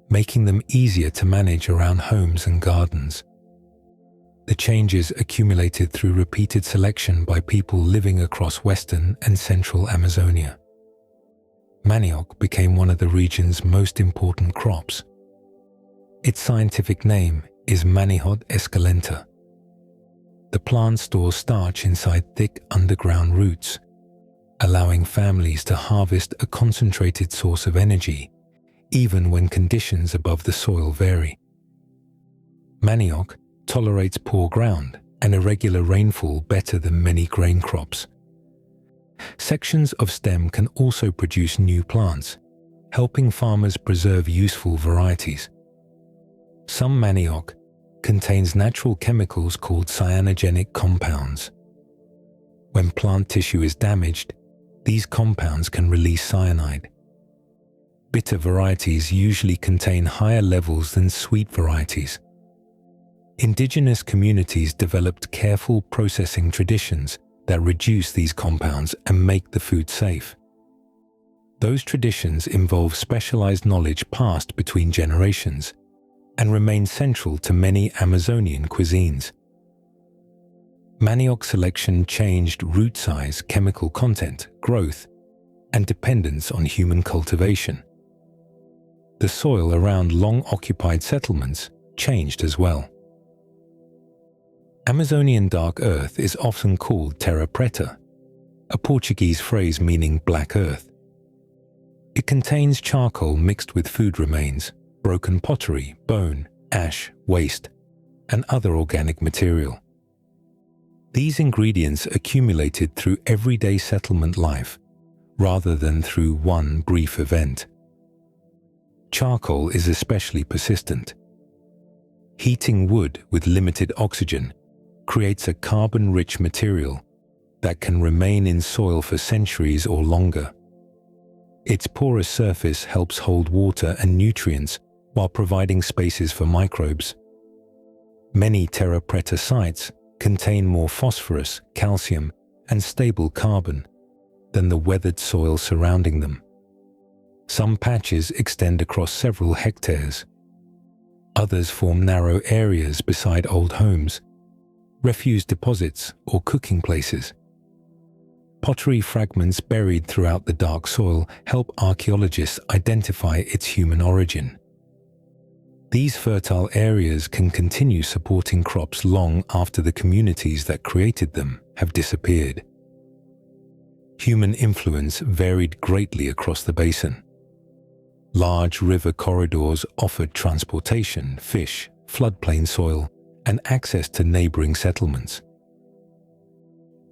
making them easier to manage around homes and gardens. The changes accumulated through repeated selection by people living across western and central Amazonia. Manioc became one of the region's most important crops. Its scientific name is Manihot esculenta. The plant stores starch inside thick underground roots, allowing families to harvest a concentrated source of energy, even when conditions above the soil vary. Manioc tolerates poor ground and irregular rainfall better than many grain crops. Sections of stem can also produce new plants, helping farmers preserve useful varieties. Some manioc contains natural chemicals called cyanogenic compounds. When plant tissue is damaged, these compounds can release cyanide. Bitter varieties usually contain higher levels than sweet varieties. Indigenous communities developed careful processing traditions that reduce these compounds and make the food safe. Those traditions involve specialized knowledge passed between generations and remain central to many Amazonian cuisines. Manioc selection changed root size, chemical content, growth, and dependence on human cultivation. The soil around long-occupied settlements changed as well. Amazonian dark earth is often called terra preta, a Portuguese phrase meaning black earth. It contains charcoal mixed with food remains, broken pottery, bone, ash, waste, and other organic material. These ingredients accumulated through everyday settlement life rather than through one brief event. Charcoal is especially persistent. Heating wood with limited oxygen creates a carbon-rich material that can remain in soil for centuries or longer. Its porous surface helps hold water and nutrients while providing spaces for microbes. Many terra preta sites contain more phosphorus, calcium, and stable carbon than the weathered soil surrounding them. Some patches extend across several hectares. Others form narrow areas beside old homes, refuse deposits, or cooking places. Pottery fragments buried throughout the dark soil help archaeologists identify its human origin. These fertile areas can continue supporting crops long after the communities that created them have disappeared. Human influence varied greatly across the basin. Large river corridors offered transportation, fish, floodplain soil, and access to neighboring settlements.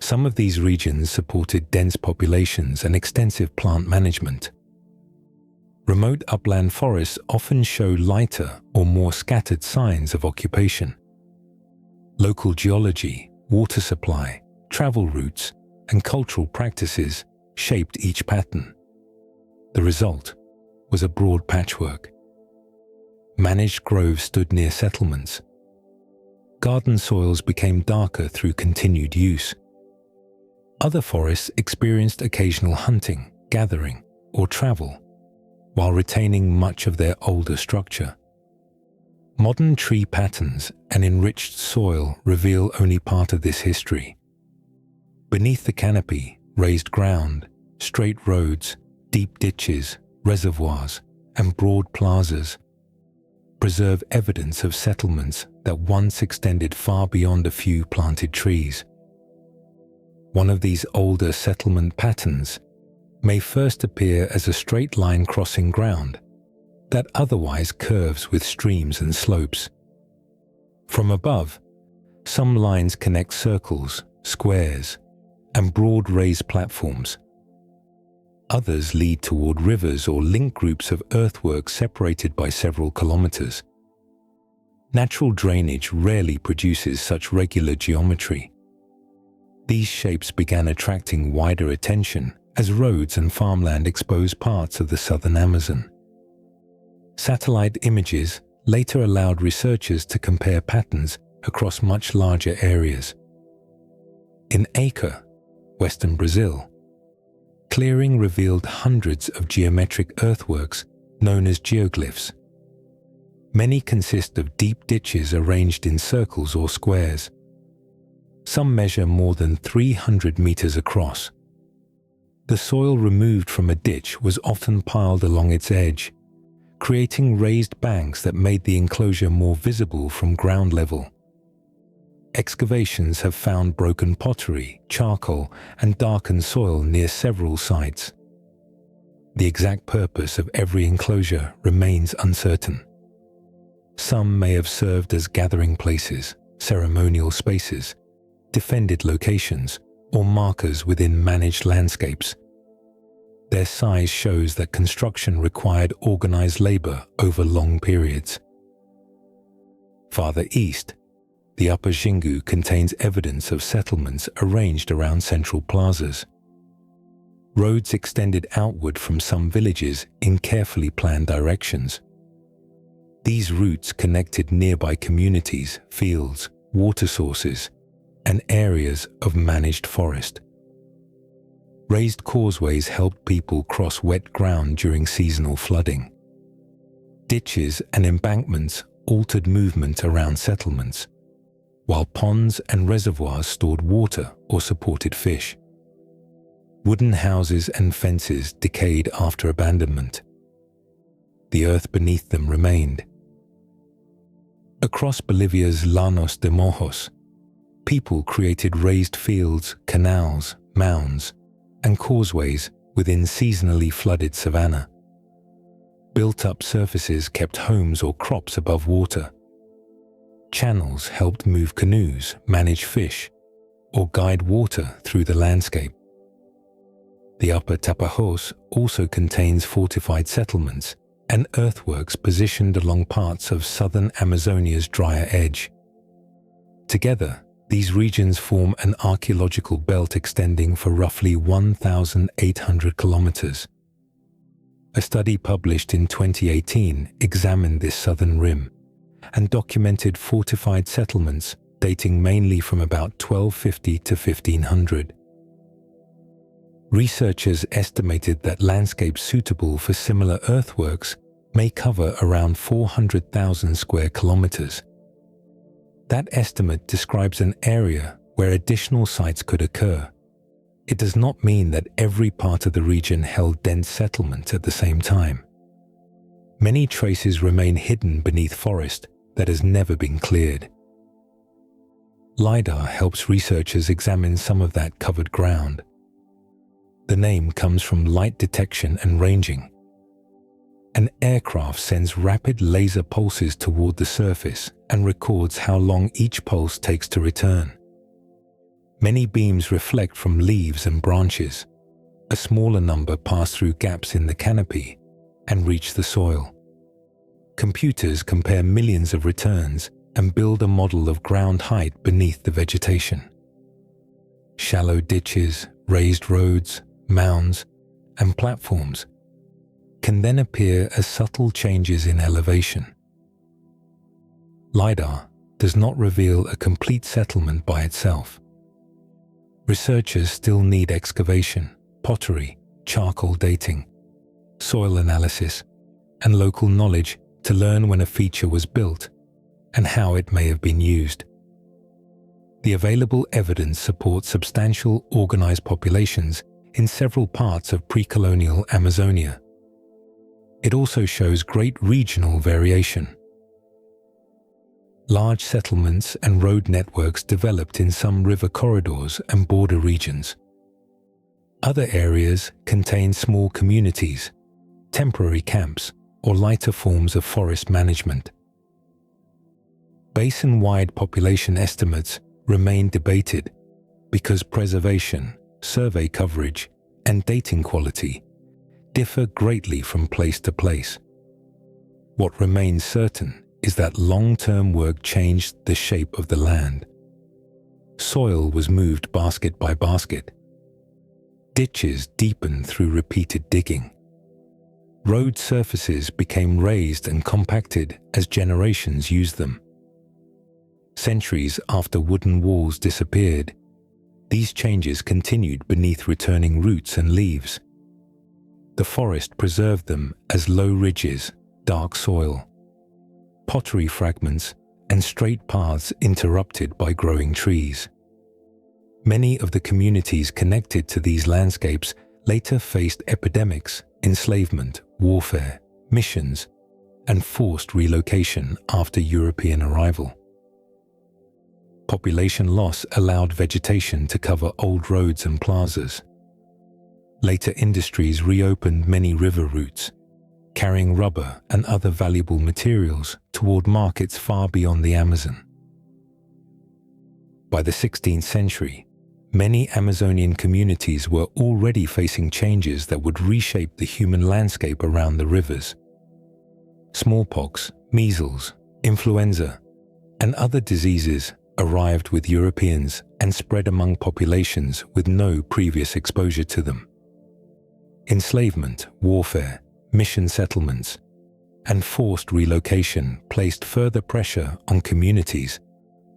Some of these regions supported dense populations and extensive plant management. Remote upland forests often show lighter or more scattered signs of occupation. Local geology, water supply, travel routes, and cultural practices shaped each pattern. The result was a broad patchwork. Managed groves stood near settlements. garden soils became darker through continued use. Other forests experienced occasional hunting, gathering, or travel, while retaining much of their older structure. Modern tree patterns and enriched soil reveal only part of this history. Beneath the canopy, raised ground, straight roads, deep ditches, reservoirs, and broad plazas preserve evidence of settlements that once extended far beyond a few planted trees. One of these older settlement patterns may first appear as a straight line crossing ground that otherwise curves with streams and slopes. From above, some lines connect circles, squares, and broad raised platforms. Others lead toward rivers or link groups of earthworks separated by several kilometers. Natural drainage rarely produces such regular geometry. These shapes began attracting wider attention as roads and farmland exposed parts of the southern Amazon. Satellite images later allowed researchers to compare patterns across much larger areas. In Acre, western Brazil, clearing revealed hundreds of geometric earthworks known as geoglyphs. Many consist of deep ditches arranged in circles or squares. Some measure more than 300 meters across. The soil removed from a ditch was often piled along its edge, creating raised banks that made the enclosure more visible from ground level. Excavations have found broken pottery, charcoal, and darkened soil near several sites. The exact purpose of every enclosure remains uncertain. Some may have served as gathering places, ceremonial spaces, defended locations, or markers within managed landscapes. Their size shows that construction required organized labor over long periods. Farther east, the Upper Xingu contains evidence of settlements arranged around central plazas. Roads extended outward from some villages in carefully planned directions. These routes connected nearby communities, fields, water sources, and areas of managed forest. Raised causeways helped people cross wet ground during seasonal flooding. Ditches and embankments altered movement around settlements, while ponds and reservoirs stored water or supported fish. Wooden houses and fences decayed after abandonment. The earth beneath them remained. Across Bolivia's Llanos de Mojos, people created raised fields, canals, mounds, and causeways within seasonally flooded savanna. Built-up surfaces kept homes or crops above water. Channels helped move canoes, manage fish, or guide water through the landscape. The Upper Tapajos also contains fortified settlements and earthworks positioned along parts of southern Amazonia's drier edge. Together, these regions form an archaeological belt extending for roughly 1,800 kilometers. A study published in 2018 examined this southern rim and documented fortified settlements dating mainly from about 1250 to 1500. Researchers estimated that landscapes suitable for similar earthworks may cover around 400,000 square kilometers. That estimate describes an area where additional sites could occur. It does not mean that every part of the region held dense settlement at the same time. Many traces remain hidden beneath forest that has never been cleared. LiDAR helps researchers examine some of that covered ground. The name comes from light detection and ranging. An aircraft sends rapid laser pulses toward the surface and records how long each pulse takes to return. Many beams reflect from leaves and branches. A smaller number pass through gaps in the canopy and reach the soil. Computers compare millions of returns and build a model of ground height beneath the vegetation. Shallow ditches, raised roads, mounds, and platforms can then appear as subtle changes in elevation. LiDAR does not reveal a complete settlement by itself. Researchers still need excavation, pottery, charcoal dating, soil analysis, and local knowledge to learn when a feature was built and how it may have been used. The available evidence supports substantial organized populations in several parts of pre-colonial Amazonia. It also shows great regional variation. Large settlements and road networks developed in some river corridors and border regions. Other areas contain small communities, temporary camps, or lighter forms of forest management. Basin-wide population estimates remain debated because preservation, survey coverage, and dating quality differ greatly from place to place. What remains certain is that long-term work changed the shape of the land. Soil was moved basket by basket. Ditches deepened through repeated digging. Road surfaces became raised and compacted as generations used them. Centuries after wooden walls disappeared, these changes continued beneath returning roots and leaves. The forest preserved them as low ridges, dark soil, pottery fragments, and straight paths interrupted by growing trees. Many of the communities connected to these landscapes later faced epidemics, enslavement, warfare, missions, and forced relocation after European arrival. Population loss allowed vegetation to cover old roads and plazas. Later industries reopened many river routes, carrying rubber and other valuable materials toward markets far beyond the Amazon. By the 16th century, many Amazonian communities were already facing changes that would reshape the human landscape around the rivers. Smallpox, measles, influenza, and other diseases arrived with Europeans and spread among populations with no previous exposure to them. Enslavement, warfare, mission settlements, and forced relocation placed further pressure on communities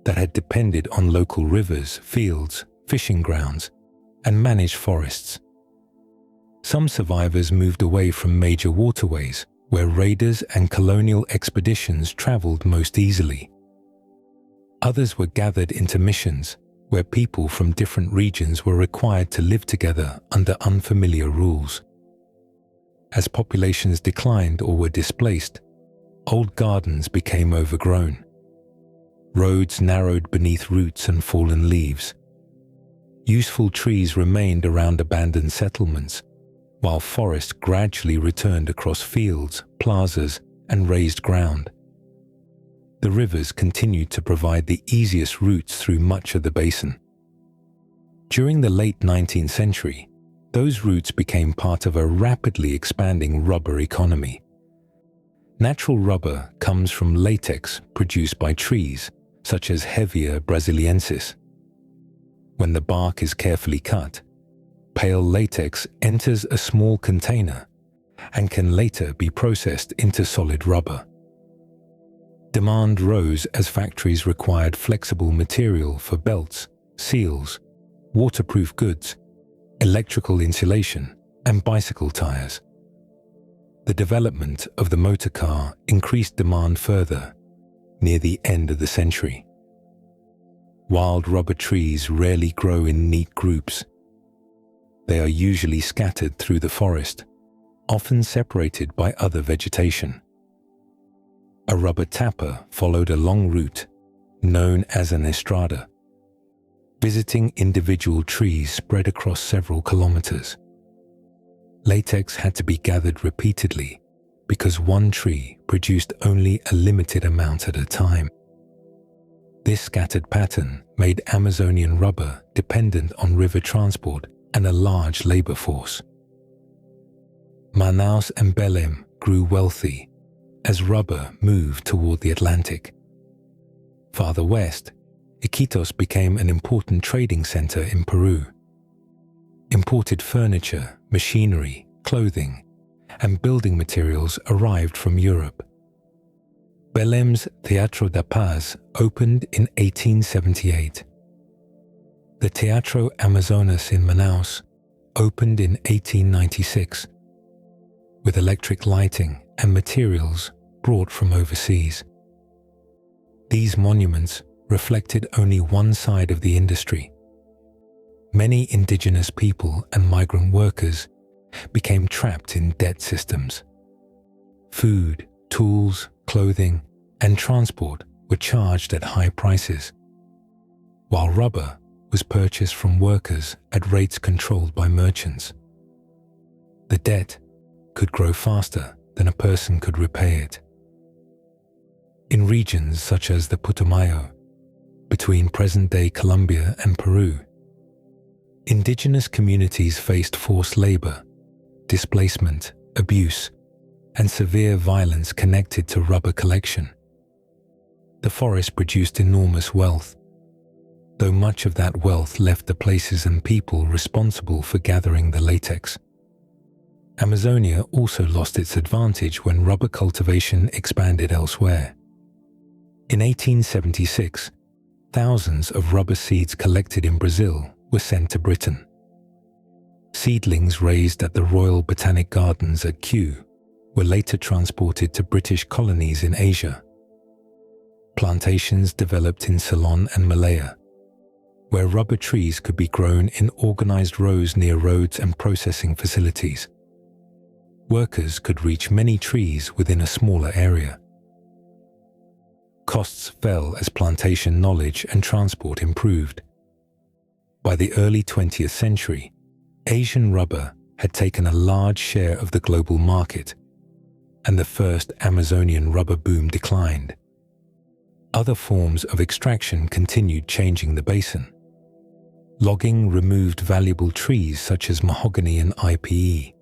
that had depended on local rivers, fields, fishing grounds, and managed forests. Some survivors moved away from major waterways where raiders and colonial expeditions traveled most easily. Others were gathered into missions where people from different regions were required to live together under unfamiliar rules. As populations declined or were displaced, old gardens became overgrown. Roads narrowed beneath roots and fallen leaves. Useful trees remained around abandoned settlements, while forest gradually returned across fields, plazas, and raised ground. The rivers continued to provide the easiest routes through much of the basin. During the late 19th century, those routes became part of a rapidly expanding rubber economy. Natural rubber comes from latex produced by trees, such as Hevea brasiliensis. When the bark is carefully cut, pale latex enters a small container and can later be processed into solid rubber. Demand rose as factories required flexible material for belts, seals, waterproof goods, electrical insulation, and bicycle tires. The development of the motor car increased demand further near the end of the century. Wild rubber trees rarely grow in neat groups. They are usually scattered through the forest, often separated by other vegetation. A rubber tapper followed a long route, known as an estrada. Visiting individual trees spread across several kilometers. Latex had to be gathered repeatedly because one tree produced only a limited amount at a time. This scattered pattern made Amazonian rubber dependent on river transport and a large labor force. Manaus and Belém grew wealthy as rubber moved toward the Atlantic. Farther west, Iquitos became an important trading center in Peru. Imported furniture, machinery, clothing, and building materials arrived from Europe. Belem's Teatro da Paz opened in 1878. The Teatro Amazonas in Manaus opened in 1896, with electric lighting and materials brought from overseas. These monuments reflected only one side of the industry. Many indigenous people and migrant workers became trapped in debt systems. Food, tools, clothing, and transport were charged at high prices, while rubber was purchased from workers at rates controlled by merchants. The debt could grow faster than a person could repay it. In regions such as the Putumayo, between present-day Colombia and Peru, indigenous communities faced forced labor, displacement, abuse, and severe violence connected to rubber collection. The forest produced enormous wealth, though much of that wealth left the places and people responsible for gathering the latex. Amazonia also lost its advantage when rubber cultivation expanded elsewhere. In 1876, thousands of rubber seeds collected in Brazil were sent to Britain. Seedlings raised at the Royal Botanic Gardens at Kew were later transported to British colonies in Asia. Plantations developed in Ceylon and Malaya, where rubber trees could be grown in organized rows near roads and processing facilities. Workers could reach many trees within a smaller area. Costs fell as plantation knowledge and transport improved. By the early 20th century, Asian rubber had taken a large share of the global market, and the first Amazonian rubber boom declined. Other forms of extraction continued changing the basin. Logging removed valuable trees such as mahogany and IPE.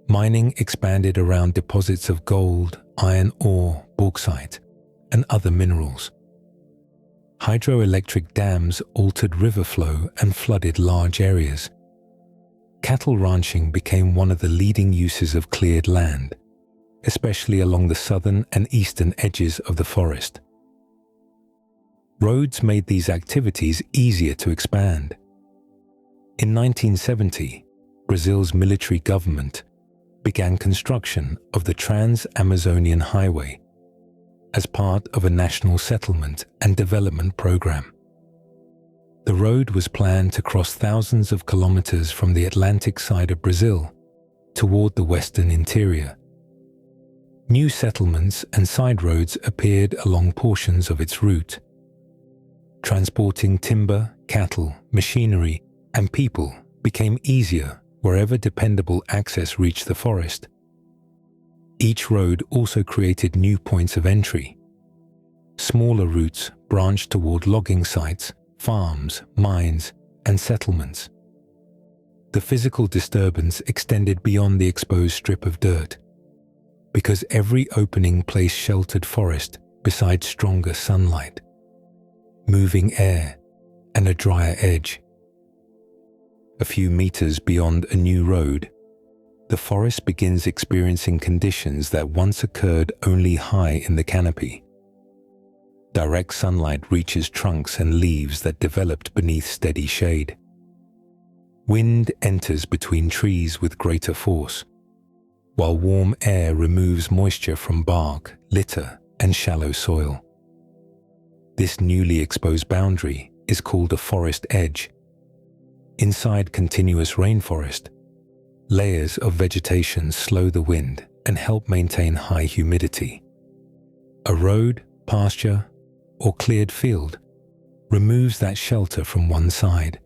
Mining expanded around deposits of gold, iron ore, bauxite, and other minerals. Hydroelectric dams altered river flow and flooded large areas. Cattle ranching became one of the leading uses of cleared land, especially along the southern and eastern edges of the forest. Roads made these activities easier to expand. In 1970, Brazil's military government began construction of the Trans-Amazonian Highway as part of a national settlement and development program. The road was planned to cross thousands of kilometers from the Atlantic side of Brazil toward the western interior. New settlements and side roads appeared along portions of its route. Transporting timber, cattle, machinery, and people became easier wherever dependable access reached the forest. Each road also created new points of entry. Smaller routes branched toward logging sites, farms, mines, and settlements. The physical disturbance extended beyond the exposed strip of dirt, because every opening placed sheltered forest beside stronger sunlight, moving air, and a drier edge. A few meters beyond a new road, the forest begins experiencing conditions that once occurred only high in the canopy. Direct sunlight reaches trunks and leaves that developed beneath steady shade. Wind enters between trees with greater force, while warm air removes moisture from bark, litter, and shallow soil. This newly exposed boundary is called a forest edge. Inside continuous rainforest, layers of vegetation slow the wind and help maintain high humidity. A road, pasture, or cleared field removes that shelter from one side.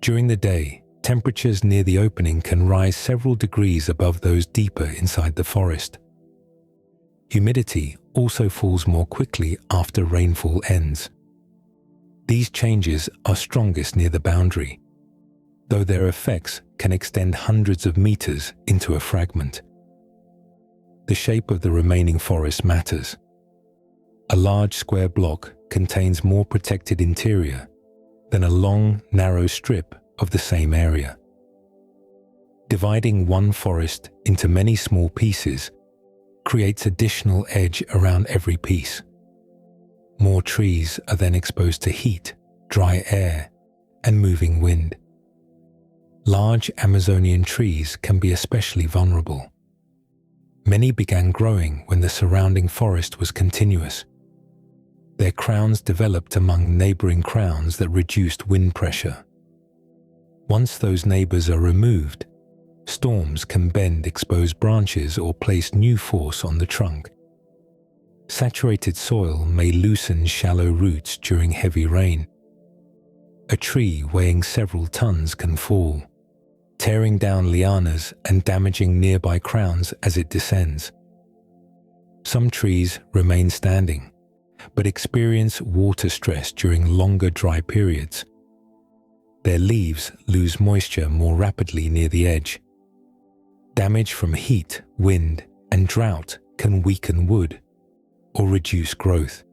During the day, temperatures near the opening can rise several degrees above those deeper inside the forest. Humidity also falls more quickly after rainfall ends. These changes are strongest near the boundary, though their effects can extend hundreds of meters into a fragment. The shape of the remaining forest matters. A large square block contains more protected interior than a long, narrow strip of the same area. Dividing one forest into many small pieces creates additional edge around every piece. More trees are then exposed to heat, dry air, and moving wind. Large Amazonian trees can be especially vulnerable. Many began growing when the surrounding forest was continuous. Their crowns developed among neighboring crowns that reduced wind pressure. Once those neighbors are removed, storms can bend exposed branches or place new force on the trunk. Saturated soil may loosen shallow roots during heavy rain. A tree weighing several tons can fall, tearing down lianas and damaging nearby crowns as it descends. Some trees remain standing, but experience water stress during longer dry periods. Their leaves lose moisture more rapidly near the edge. Damage from heat, wind, and drought can weaken wood or reduce growth.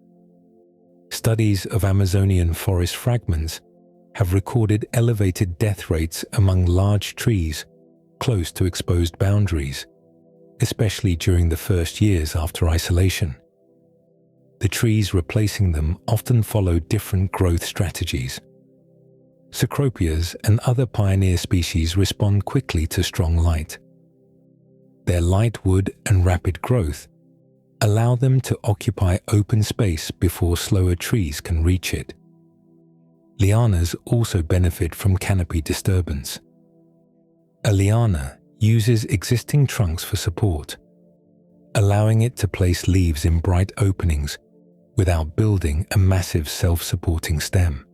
Studies of Amazonian forest fragments have recorded elevated death rates among large trees close to exposed boundaries, especially during the first years after isolation. The trees replacing them often follow different growth strategies. Cecropias and other pioneer species respond quickly to strong light. Their light wood and rapid growth allow them to occupy open space before slower trees can reach it. Lianas also benefit from canopy disturbance. A liana uses existing trunks for support, allowing it to place leaves in bright openings without building a massive self-supporting stem.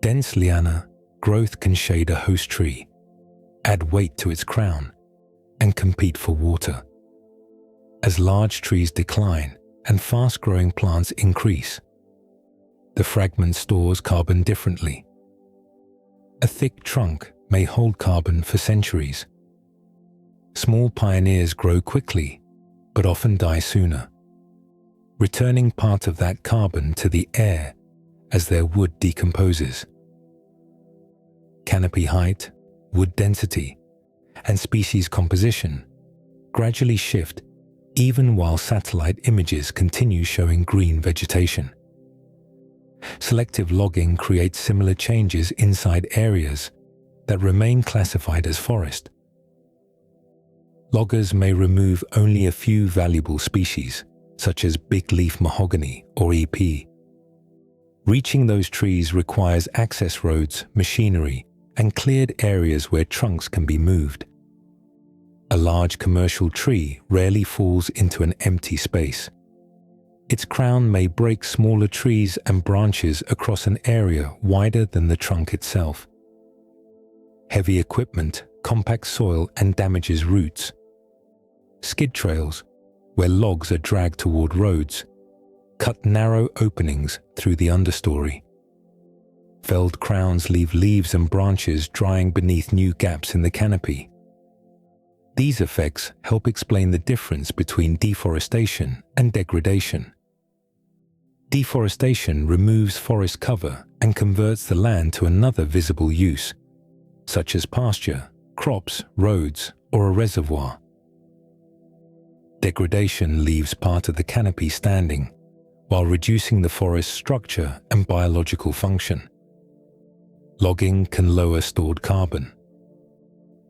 Dense liana growth can shade a host tree, add weight to its crown, and compete for water. As large trees decline and fast-growing plants increase, the fragment stores carbon differently. A thick trunk may hold carbon for centuries. Small pioneers grow quickly, but often die sooner, returning part of that carbon to the air as their wood decomposes. Canopy height, wood density, and species composition gradually shift even while satellite images continue showing green vegetation. Selective logging creates similar changes inside areas that remain classified as forest. Loggers may remove only a few valuable species, such as big leaf mahogany or EP. Reaching those trees requires access roads, machinery, and cleared areas where trunks can be moved. A large commercial tree rarely falls into an empty space. Its crown may break smaller trees and branches across an area wider than the trunk itself. Heavy equipment compacts soil and damages roots. Skid trails, where logs are dragged toward roads, cut narrow openings through the understory. Felled crowns leave leaves and branches drying beneath new gaps in the canopy. These effects help explain the difference between deforestation and degradation. Deforestation removes forest cover and converts the land to another visible use, such as pasture, crops, roads, or a reservoir. Degradation leaves part of the canopy standing, while reducing the forest's structure and biological function. Logging can lower stored carbon.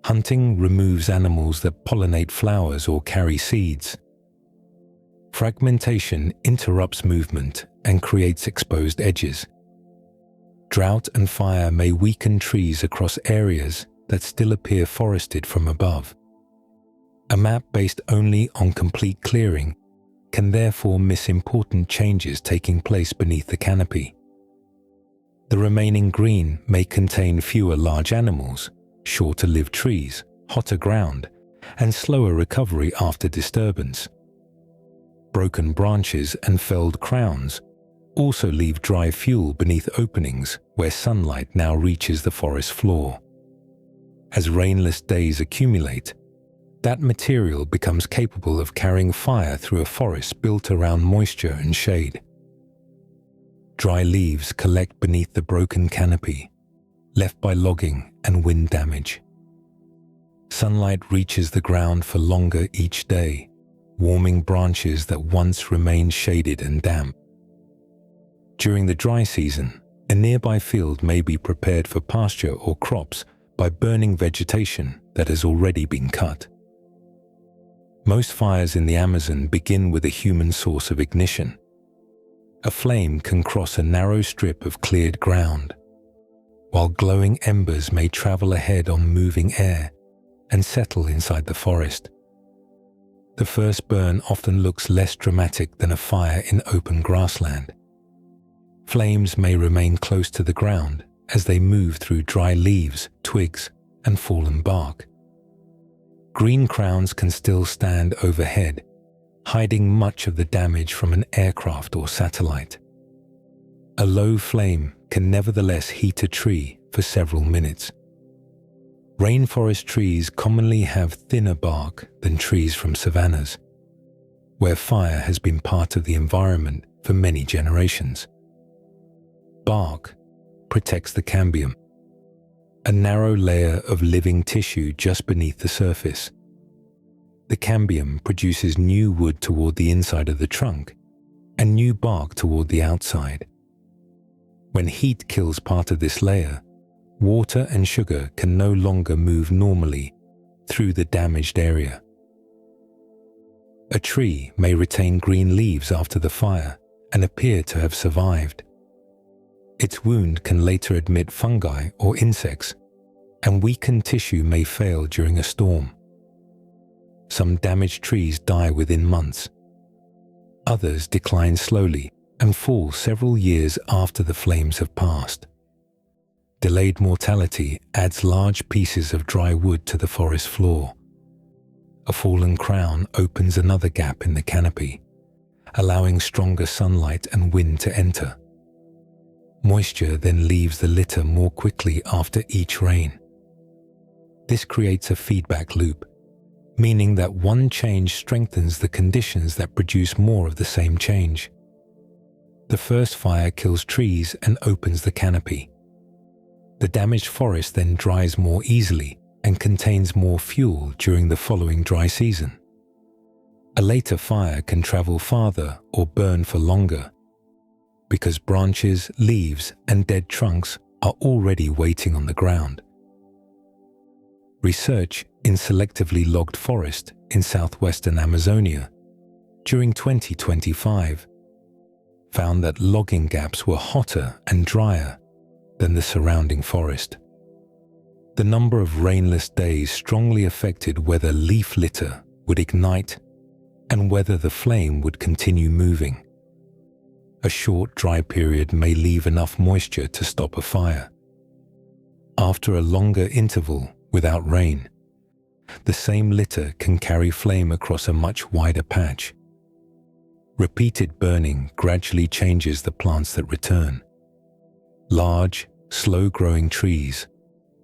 Hunting removes animals that pollinate flowers or carry seeds. Fragmentation interrupts movement and creates exposed edges. Drought and fire may weaken trees across areas that still appear forested from above. A map based only on complete clearing can therefore miss important changes taking place beneath the canopy. The remaining green may contain fewer large animals, shorter-lived trees, hotter ground, and slower recovery after disturbance. Broken branches and felled crowns also leave dry fuel beneath openings where sunlight now reaches the forest floor. As rainless days accumulate, that material becomes capable of carrying fire through a forest built around moisture and shade. Dry leaves collect beneath the broken canopy, left by logging and wind damage. Sunlight reaches the ground for longer each day, warming branches that once remained shaded and damp. During the dry season, a nearby field may be prepared for pasture or crops by burning vegetation that has already been cut. Most fires in the Amazon begin with a human source of ignition. A flame can cross a narrow strip of cleared ground, while glowing embers may travel ahead on moving air and settle inside the forest. The first burn often looks less dramatic than a fire in open grassland. Flames may remain close to the ground as they move through dry leaves, twigs, and fallen bark. Green crowns can still stand overhead, hiding much of the damage from an aircraft or satellite. A low flame can nevertheless heat a tree for several minutes. Rainforest trees commonly have thinner bark than trees from savannas, where fire has been part of the environment for many generations. Bark protects the cambium, a narrow layer of living tissue just beneath the surface. The cambium produces new wood toward the inside of the trunk and new bark toward the outside. When heat kills part of this layer, water and sugar can no longer move normally through the damaged area. A tree may retain green leaves after the fire and appear to have survived. Its wound can later admit fungi or insects, and weakened tissue may fail during a storm. Some damaged trees die within months. Others decline slowly and fall several years after the flames have passed. Delayed mortality adds large pieces of dry wood to the forest floor. A fallen crown opens another gap in the canopy, allowing stronger sunlight and wind to enter. Moisture then leaves the litter more quickly after each rain. This creates a feedback loop, meaning that one change strengthens the conditions that produce more of the same change. The first fire kills trees and opens the canopy. The damaged forest then dries more easily and contains more fuel during the following dry season. A later fire can travel farther or burn for longer, because branches, leaves, and dead trunks are already waiting on the ground. Research in selectively logged forest in southwestern Amazonia during 2025 found that logging gaps were hotter and drier than the surrounding forest. The number of rainless days strongly affected whether leaf litter would ignite and whether the flame would continue moving. A short dry period may leave enough moisture to stop a fire. After a longer interval without rain, the same litter can carry flame across a much wider patch. Repeated burning gradually changes the plants that return. Large, slow-growing trees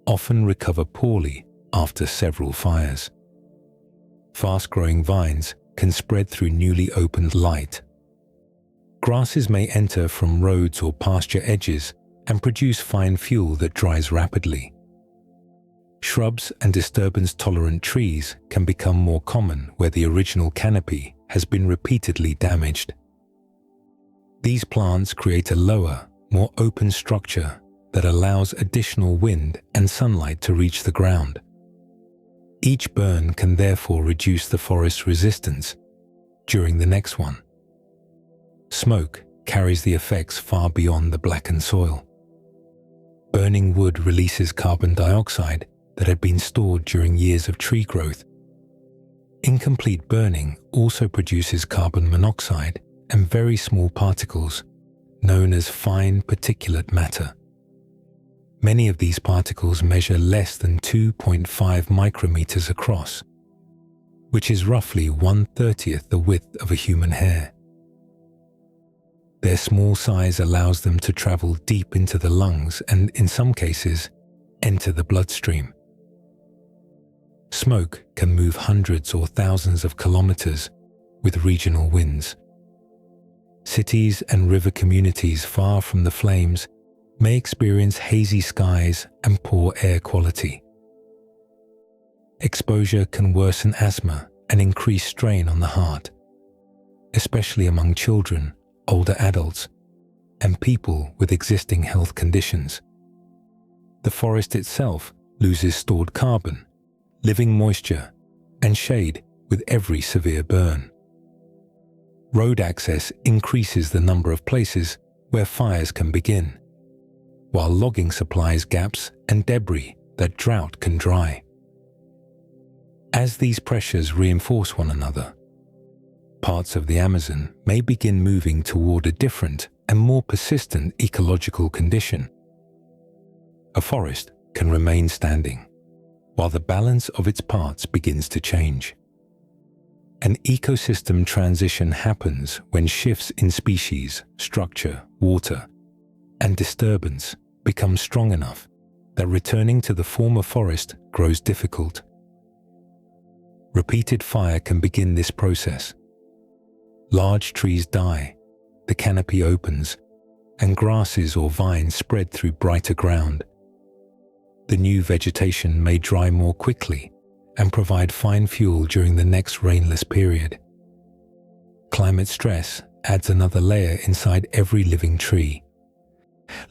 often recover poorly after several fires. Fast-growing vines can spread through newly opened light. Grasses may enter from roads or pasture edges and produce fine fuel that dries rapidly. Shrubs and disturbance-tolerant trees can become more common where the original canopy has been repeatedly damaged. These plants create a lower, more open structure that allows additional wind and sunlight to reach the ground. Each burn can therefore reduce the forest's resistance during the next one. Smoke carries the effects far beyond the blackened soil. Burning wood releases carbon dioxide that had been stored during years of tree growth. Incomplete burning also produces carbon monoxide and very small particles known as fine particulate matter. Many of these particles measure less than 2.5 micrometers across, which is roughly 1/30th the width of a human hair. Their small size allows them to travel deep into the lungs and, in some cases, enter the bloodstream. Smoke can move hundreds or thousands of kilometers with regional winds. Cities and river communities far from the flames may experience hazy skies and poor air quality. Exposure can worsen asthma and increased strain on the heart, especially among children, older adults, and people with existing health conditions. The forest itself loses stored carbon, living moisture, and shade with every severe burn. Road access increases the number of places where fires can begin, while logging supplies gaps and debris that drought can dry. As these pressures reinforce one another, parts of the Amazon may begin moving toward a different and more persistent ecological condition. A forest can remain standing, while the balance of its parts begins to change. An ecosystem transition happens when shifts in species, structure, water, and disturbance become strong enough that returning to the former forest grows difficult. Repeated fire can begin this process. Large trees die, the canopy opens, and grasses or vines spread through brighter ground. The new vegetation may dry more quickly and provide fine fuel during the next rainless period. Climate stress adds another layer inside every living tree.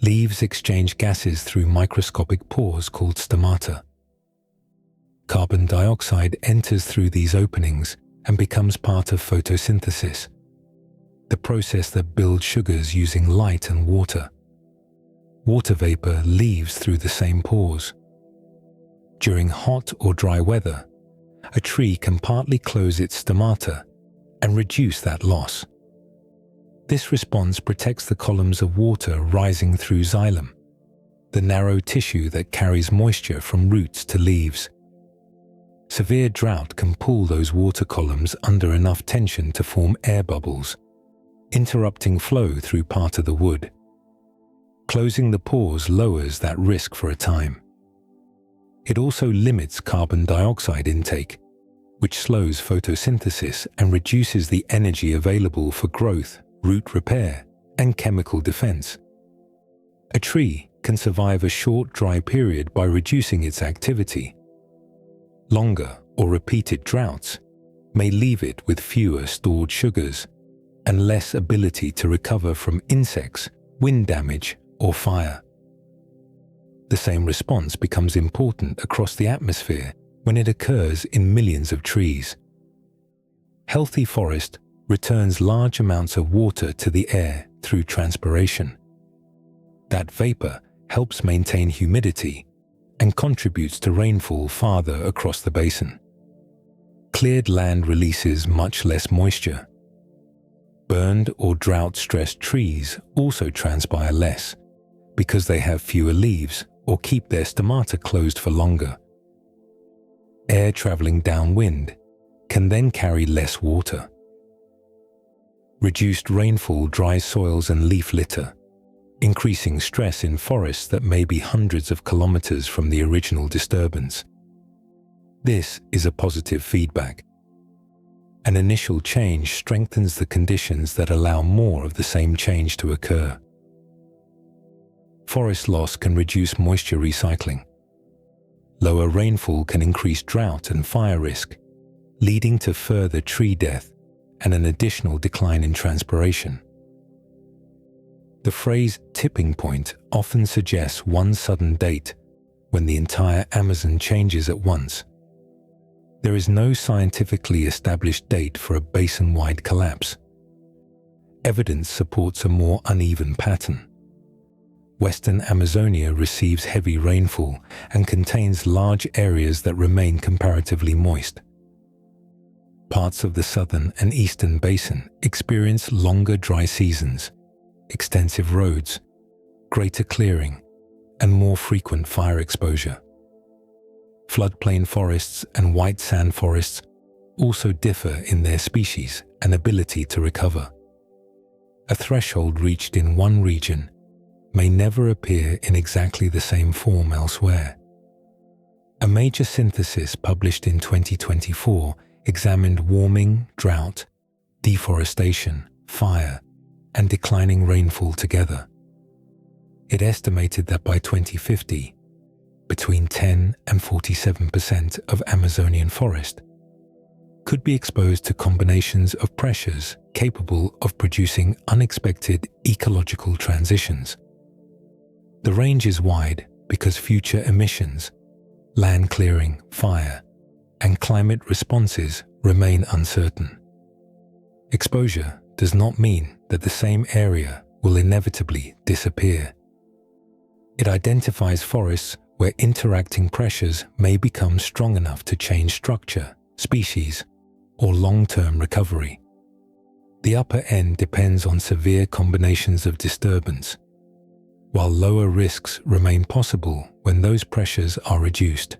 Leaves exchange gases through microscopic pores called stomata. Carbon dioxide enters through these openings and becomes part of photosynthesis, the process that builds sugars using light and water. Water vapor leaves through the same pores. During hot or dry weather, a tree can partly close its stomata and reduce that loss. This response protects the columns of water rising through xylem, the narrow tissue that carries moisture from roots to leaves. Severe drought can pull those water columns under enough tension to form air bubbles, interrupting flow through part of the wood. Closing the pores lowers that risk for a time. It also limits carbon dioxide intake, which slows photosynthesis and reduces the energy available for growth, root repair, and chemical defense. A tree can survive a short dry period by reducing its activity. Longer or repeated droughts may leave it with fewer stored sugars and less ability to recover from insects, wind damage, or fire. The same response becomes important across the atmosphere when it occurs in millions of trees. Healthy forest returns large amounts of water to the air through transpiration. That vapor helps maintain humidity and contributes to rainfall farther across the basin. Cleared land releases much less moisture. Burned or drought-stressed trees also transpire less because they have fewer leaves or keep their stomata closed for longer. Air traveling downwind can then carry less water. Reduced rainfall dries soils and leaf litter, increasing stress in forests that may be hundreds of kilometers from the original disturbance. This is a positive feedback. An initial change strengthens the conditions that allow more of the same change to occur. Forest loss can reduce moisture recycling. Lower rainfall can increase drought and fire risk, leading to further tree death and an additional decline in transpiration. The phrase tipping point often suggests one sudden date when the entire Amazon changes at once. There is no scientifically established date for a basin-wide collapse. Evidence supports a more uneven pattern. Western Amazonia receives heavy rainfall and contains large areas that remain comparatively moist. Parts of the southern and eastern basin experience longer dry seasons, extensive roads, greater clearing, and more frequent fire exposure. Floodplain forests and white sand forests also differ in their species and ability to recover. A threshold reached in one region may never appear in exactly the same form elsewhere. A major synthesis published in 2024 examined warming, drought, deforestation, fire, and declining rainfall together. It estimated that by 2050, between 10 and 47% of Amazonian forest could be exposed to combinations of pressures capable of producing unexpected ecological transitions. The range is wide because future emissions, land clearing, fire, and climate responses remain uncertain. Exposure does not mean that the same area will inevitably disappear. It identifies forests where interacting pressures may become strong enough to change structure, species, or long-term recovery. The upper end depends on severe combinations of disturbance, while lower risks remain possible when those pressures are reduced.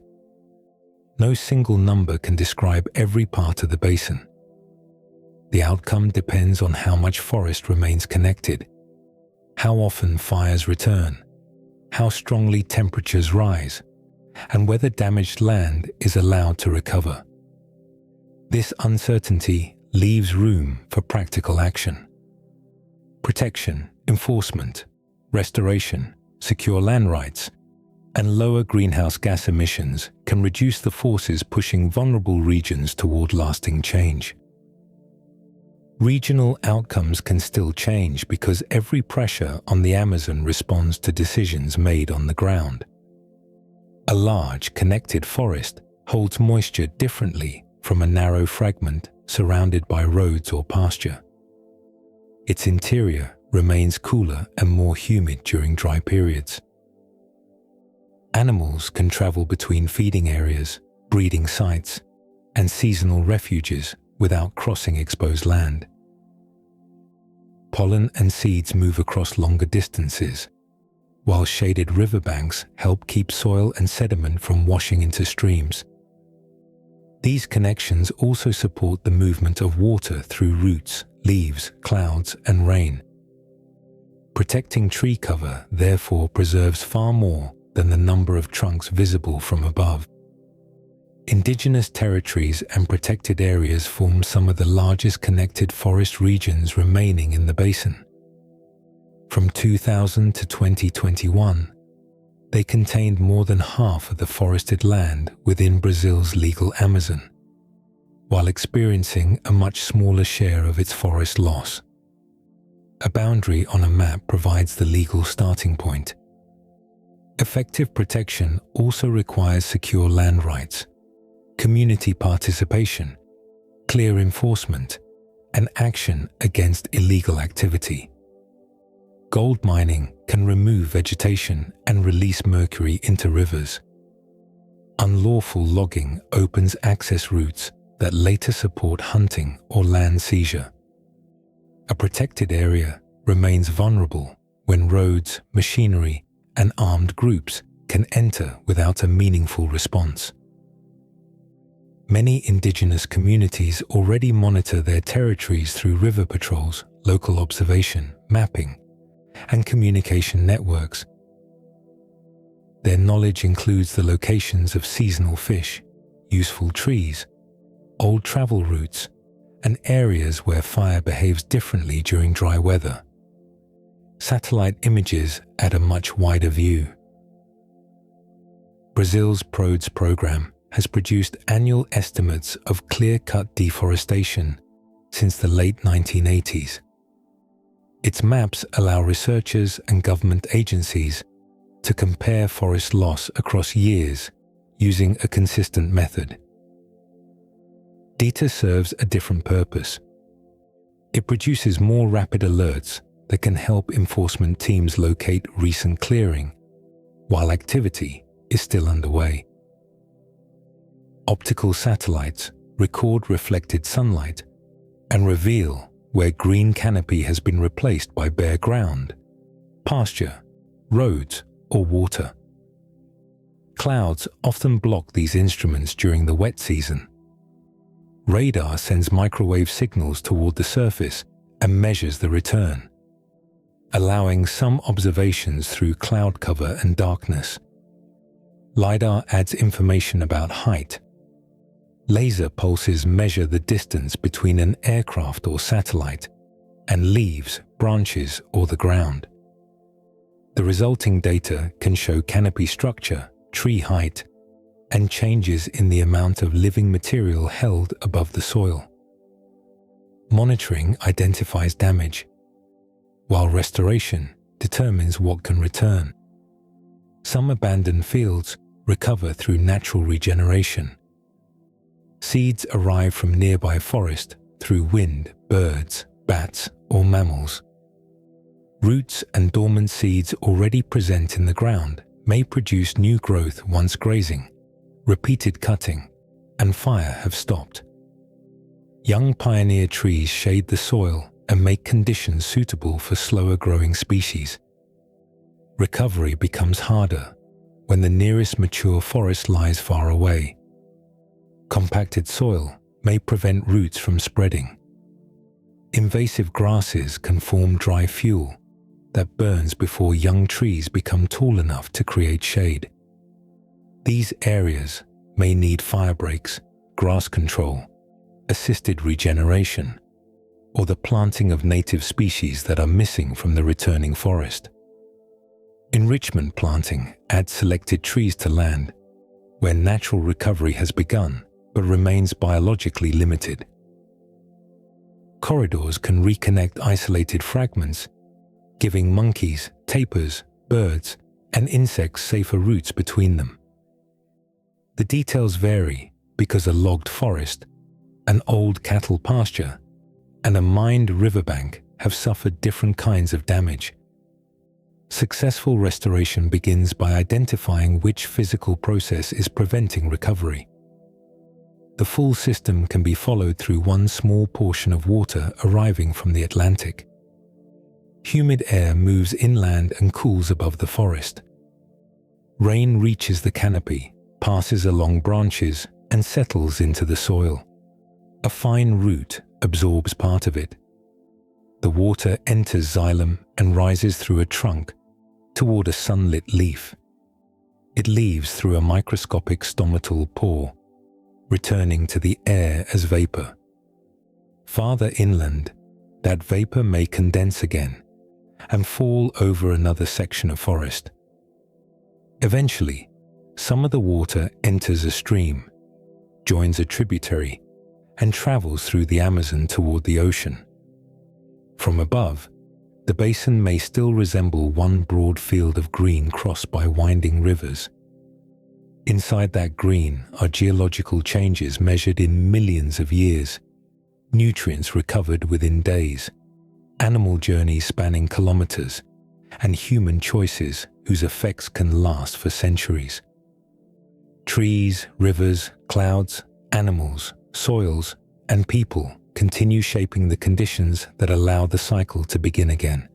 No single number can describe every part of the basin. The outcome depends on how much forest remains connected, how often fires return, how strongly temperatures rise, and whether damaged land is allowed to recover. This uncertainty leaves room for practical action. Protection, enforcement, restoration, secure land rights, and lower greenhouse gas emissions can reduce the forces pushing vulnerable regions toward lasting change. Regional outcomes can still change because every pressure on the Amazon responds to decisions made on the ground. A large, connected forest holds moisture differently from a narrow fragment surrounded by roads or pasture. Its interior remains cooler and more humid during dry periods. Animals can travel between feeding areas, breeding sites, and seasonal refuges without crossing exposed land. Pollen and seeds move across longer distances, while shaded riverbanks help keep soil and sediment from washing into streams. These connections also support the movement of water through roots, leaves, clouds, and rain. Protecting tree cover therefore preserves far more than the number of trunks visible from above. Indigenous territories and protected areas form some of the largest connected forest regions remaining in the basin. From 2000 to 2021, they contained more than half of the forested land within Brazil's legal Amazon, while experiencing a much smaller share of its forest loss. A boundary on a map provides the legal starting point. Effective protection also requires secure land rights, community participation, clear enforcement, and action against illegal activity. Gold mining can remove vegetation and release mercury into rivers. Unlawful logging opens access routes that later support hunting or land seizure. A protected area remains vulnerable when roads, machinery, and armed groups can enter without a meaningful response. Many indigenous communities already monitor their territories through river patrols, local observation, mapping, and communication networks. Their knowledge includes the locations of seasonal fish, useful trees, old travel routes, and areas where fire behaves differently during dry weather. Satellite images add a much wider view. Brazil's PRODES program has produced annual estimates of clear-cut deforestation since the late 1980s. Its maps allow researchers and government agencies to compare forest loss across years using a consistent method. Data serves a different purpose. It produces more rapid alerts that can help enforcement teams locate recent clearing while activity is still underway. Optical satellites record reflected sunlight and reveal where green canopy has been replaced by bare ground, pasture, roads, or water. Clouds often block these instruments during the wet season. Radar sends microwave signals toward the surface and measures the return, allowing some observations through cloud cover and darkness. LiDAR adds information about height. Laser pulses measure the distance between an aircraft or satellite and leaves, branches, or the ground. The resulting data can show canopy structure, tree height, and changes in the amount of living material held above the soil. Monitoring identifies damage, while restoration determines what can return. Some abandoned fields recover through natural regeneration. Seeds arrive from nearby forest through wind, birds, bats, or mammals. Roots and dormant seeds already present in the ground may produce new growth once grazing, repeated cutting, and fire have stopped. Young pioneer trees shade the soil and make conditions suitable for slower growing species. Recovery becomes harder when the nearest mature forest lies far away. Compacted soil may prevent roots from spreading. Invasive grasses can form dry fuel that burns before young trees become tall enough to create shade. These areas may need fire breaks, grass control, assisted regeneration, or the planting of native species that are missing from the returning forest. Enrichment planting adds selected trees to land where natural recovery has begun but remains biologically limited. Corridors can reconnect isolated fragments, giving monkeys, tapirs, birds, and insects safer routes between them. The details vary because a logged forest, an old cattle pasture, and a mined riverbank have suffered different kinds of damage. Successful restoration begins by identifying which physical process is preventing recovery. The full system can be followed through one small portion of water arriving from the Atlantic. Humid air moves inland and cools above the forest. Rain reaches the canopy, passes along branches, and settles into the soil. A fine root absorbs part of it. The water enters xylem and rises through a trunk toward a sunlit leaf. It leaves through a microscopic stomatal pore, returning to the air as vapor. Farther inland, that vapor may condense again and fall over another section of forest. Eventually, some of the water enters a stream, joins a tributary, and travels through the Amazon toward the ocean. From above, the basin may still resemble one broad field of green crossed by winding rivers. Inside that green are geological changes measured in millions of years, nutrients recovered within days, animal journeys spanning kilometers, and human choices whose effects can last for centuries. Trees, rivers, clouds, animals, soils, and people continue shaping the conditions that allow the cycle to begin again.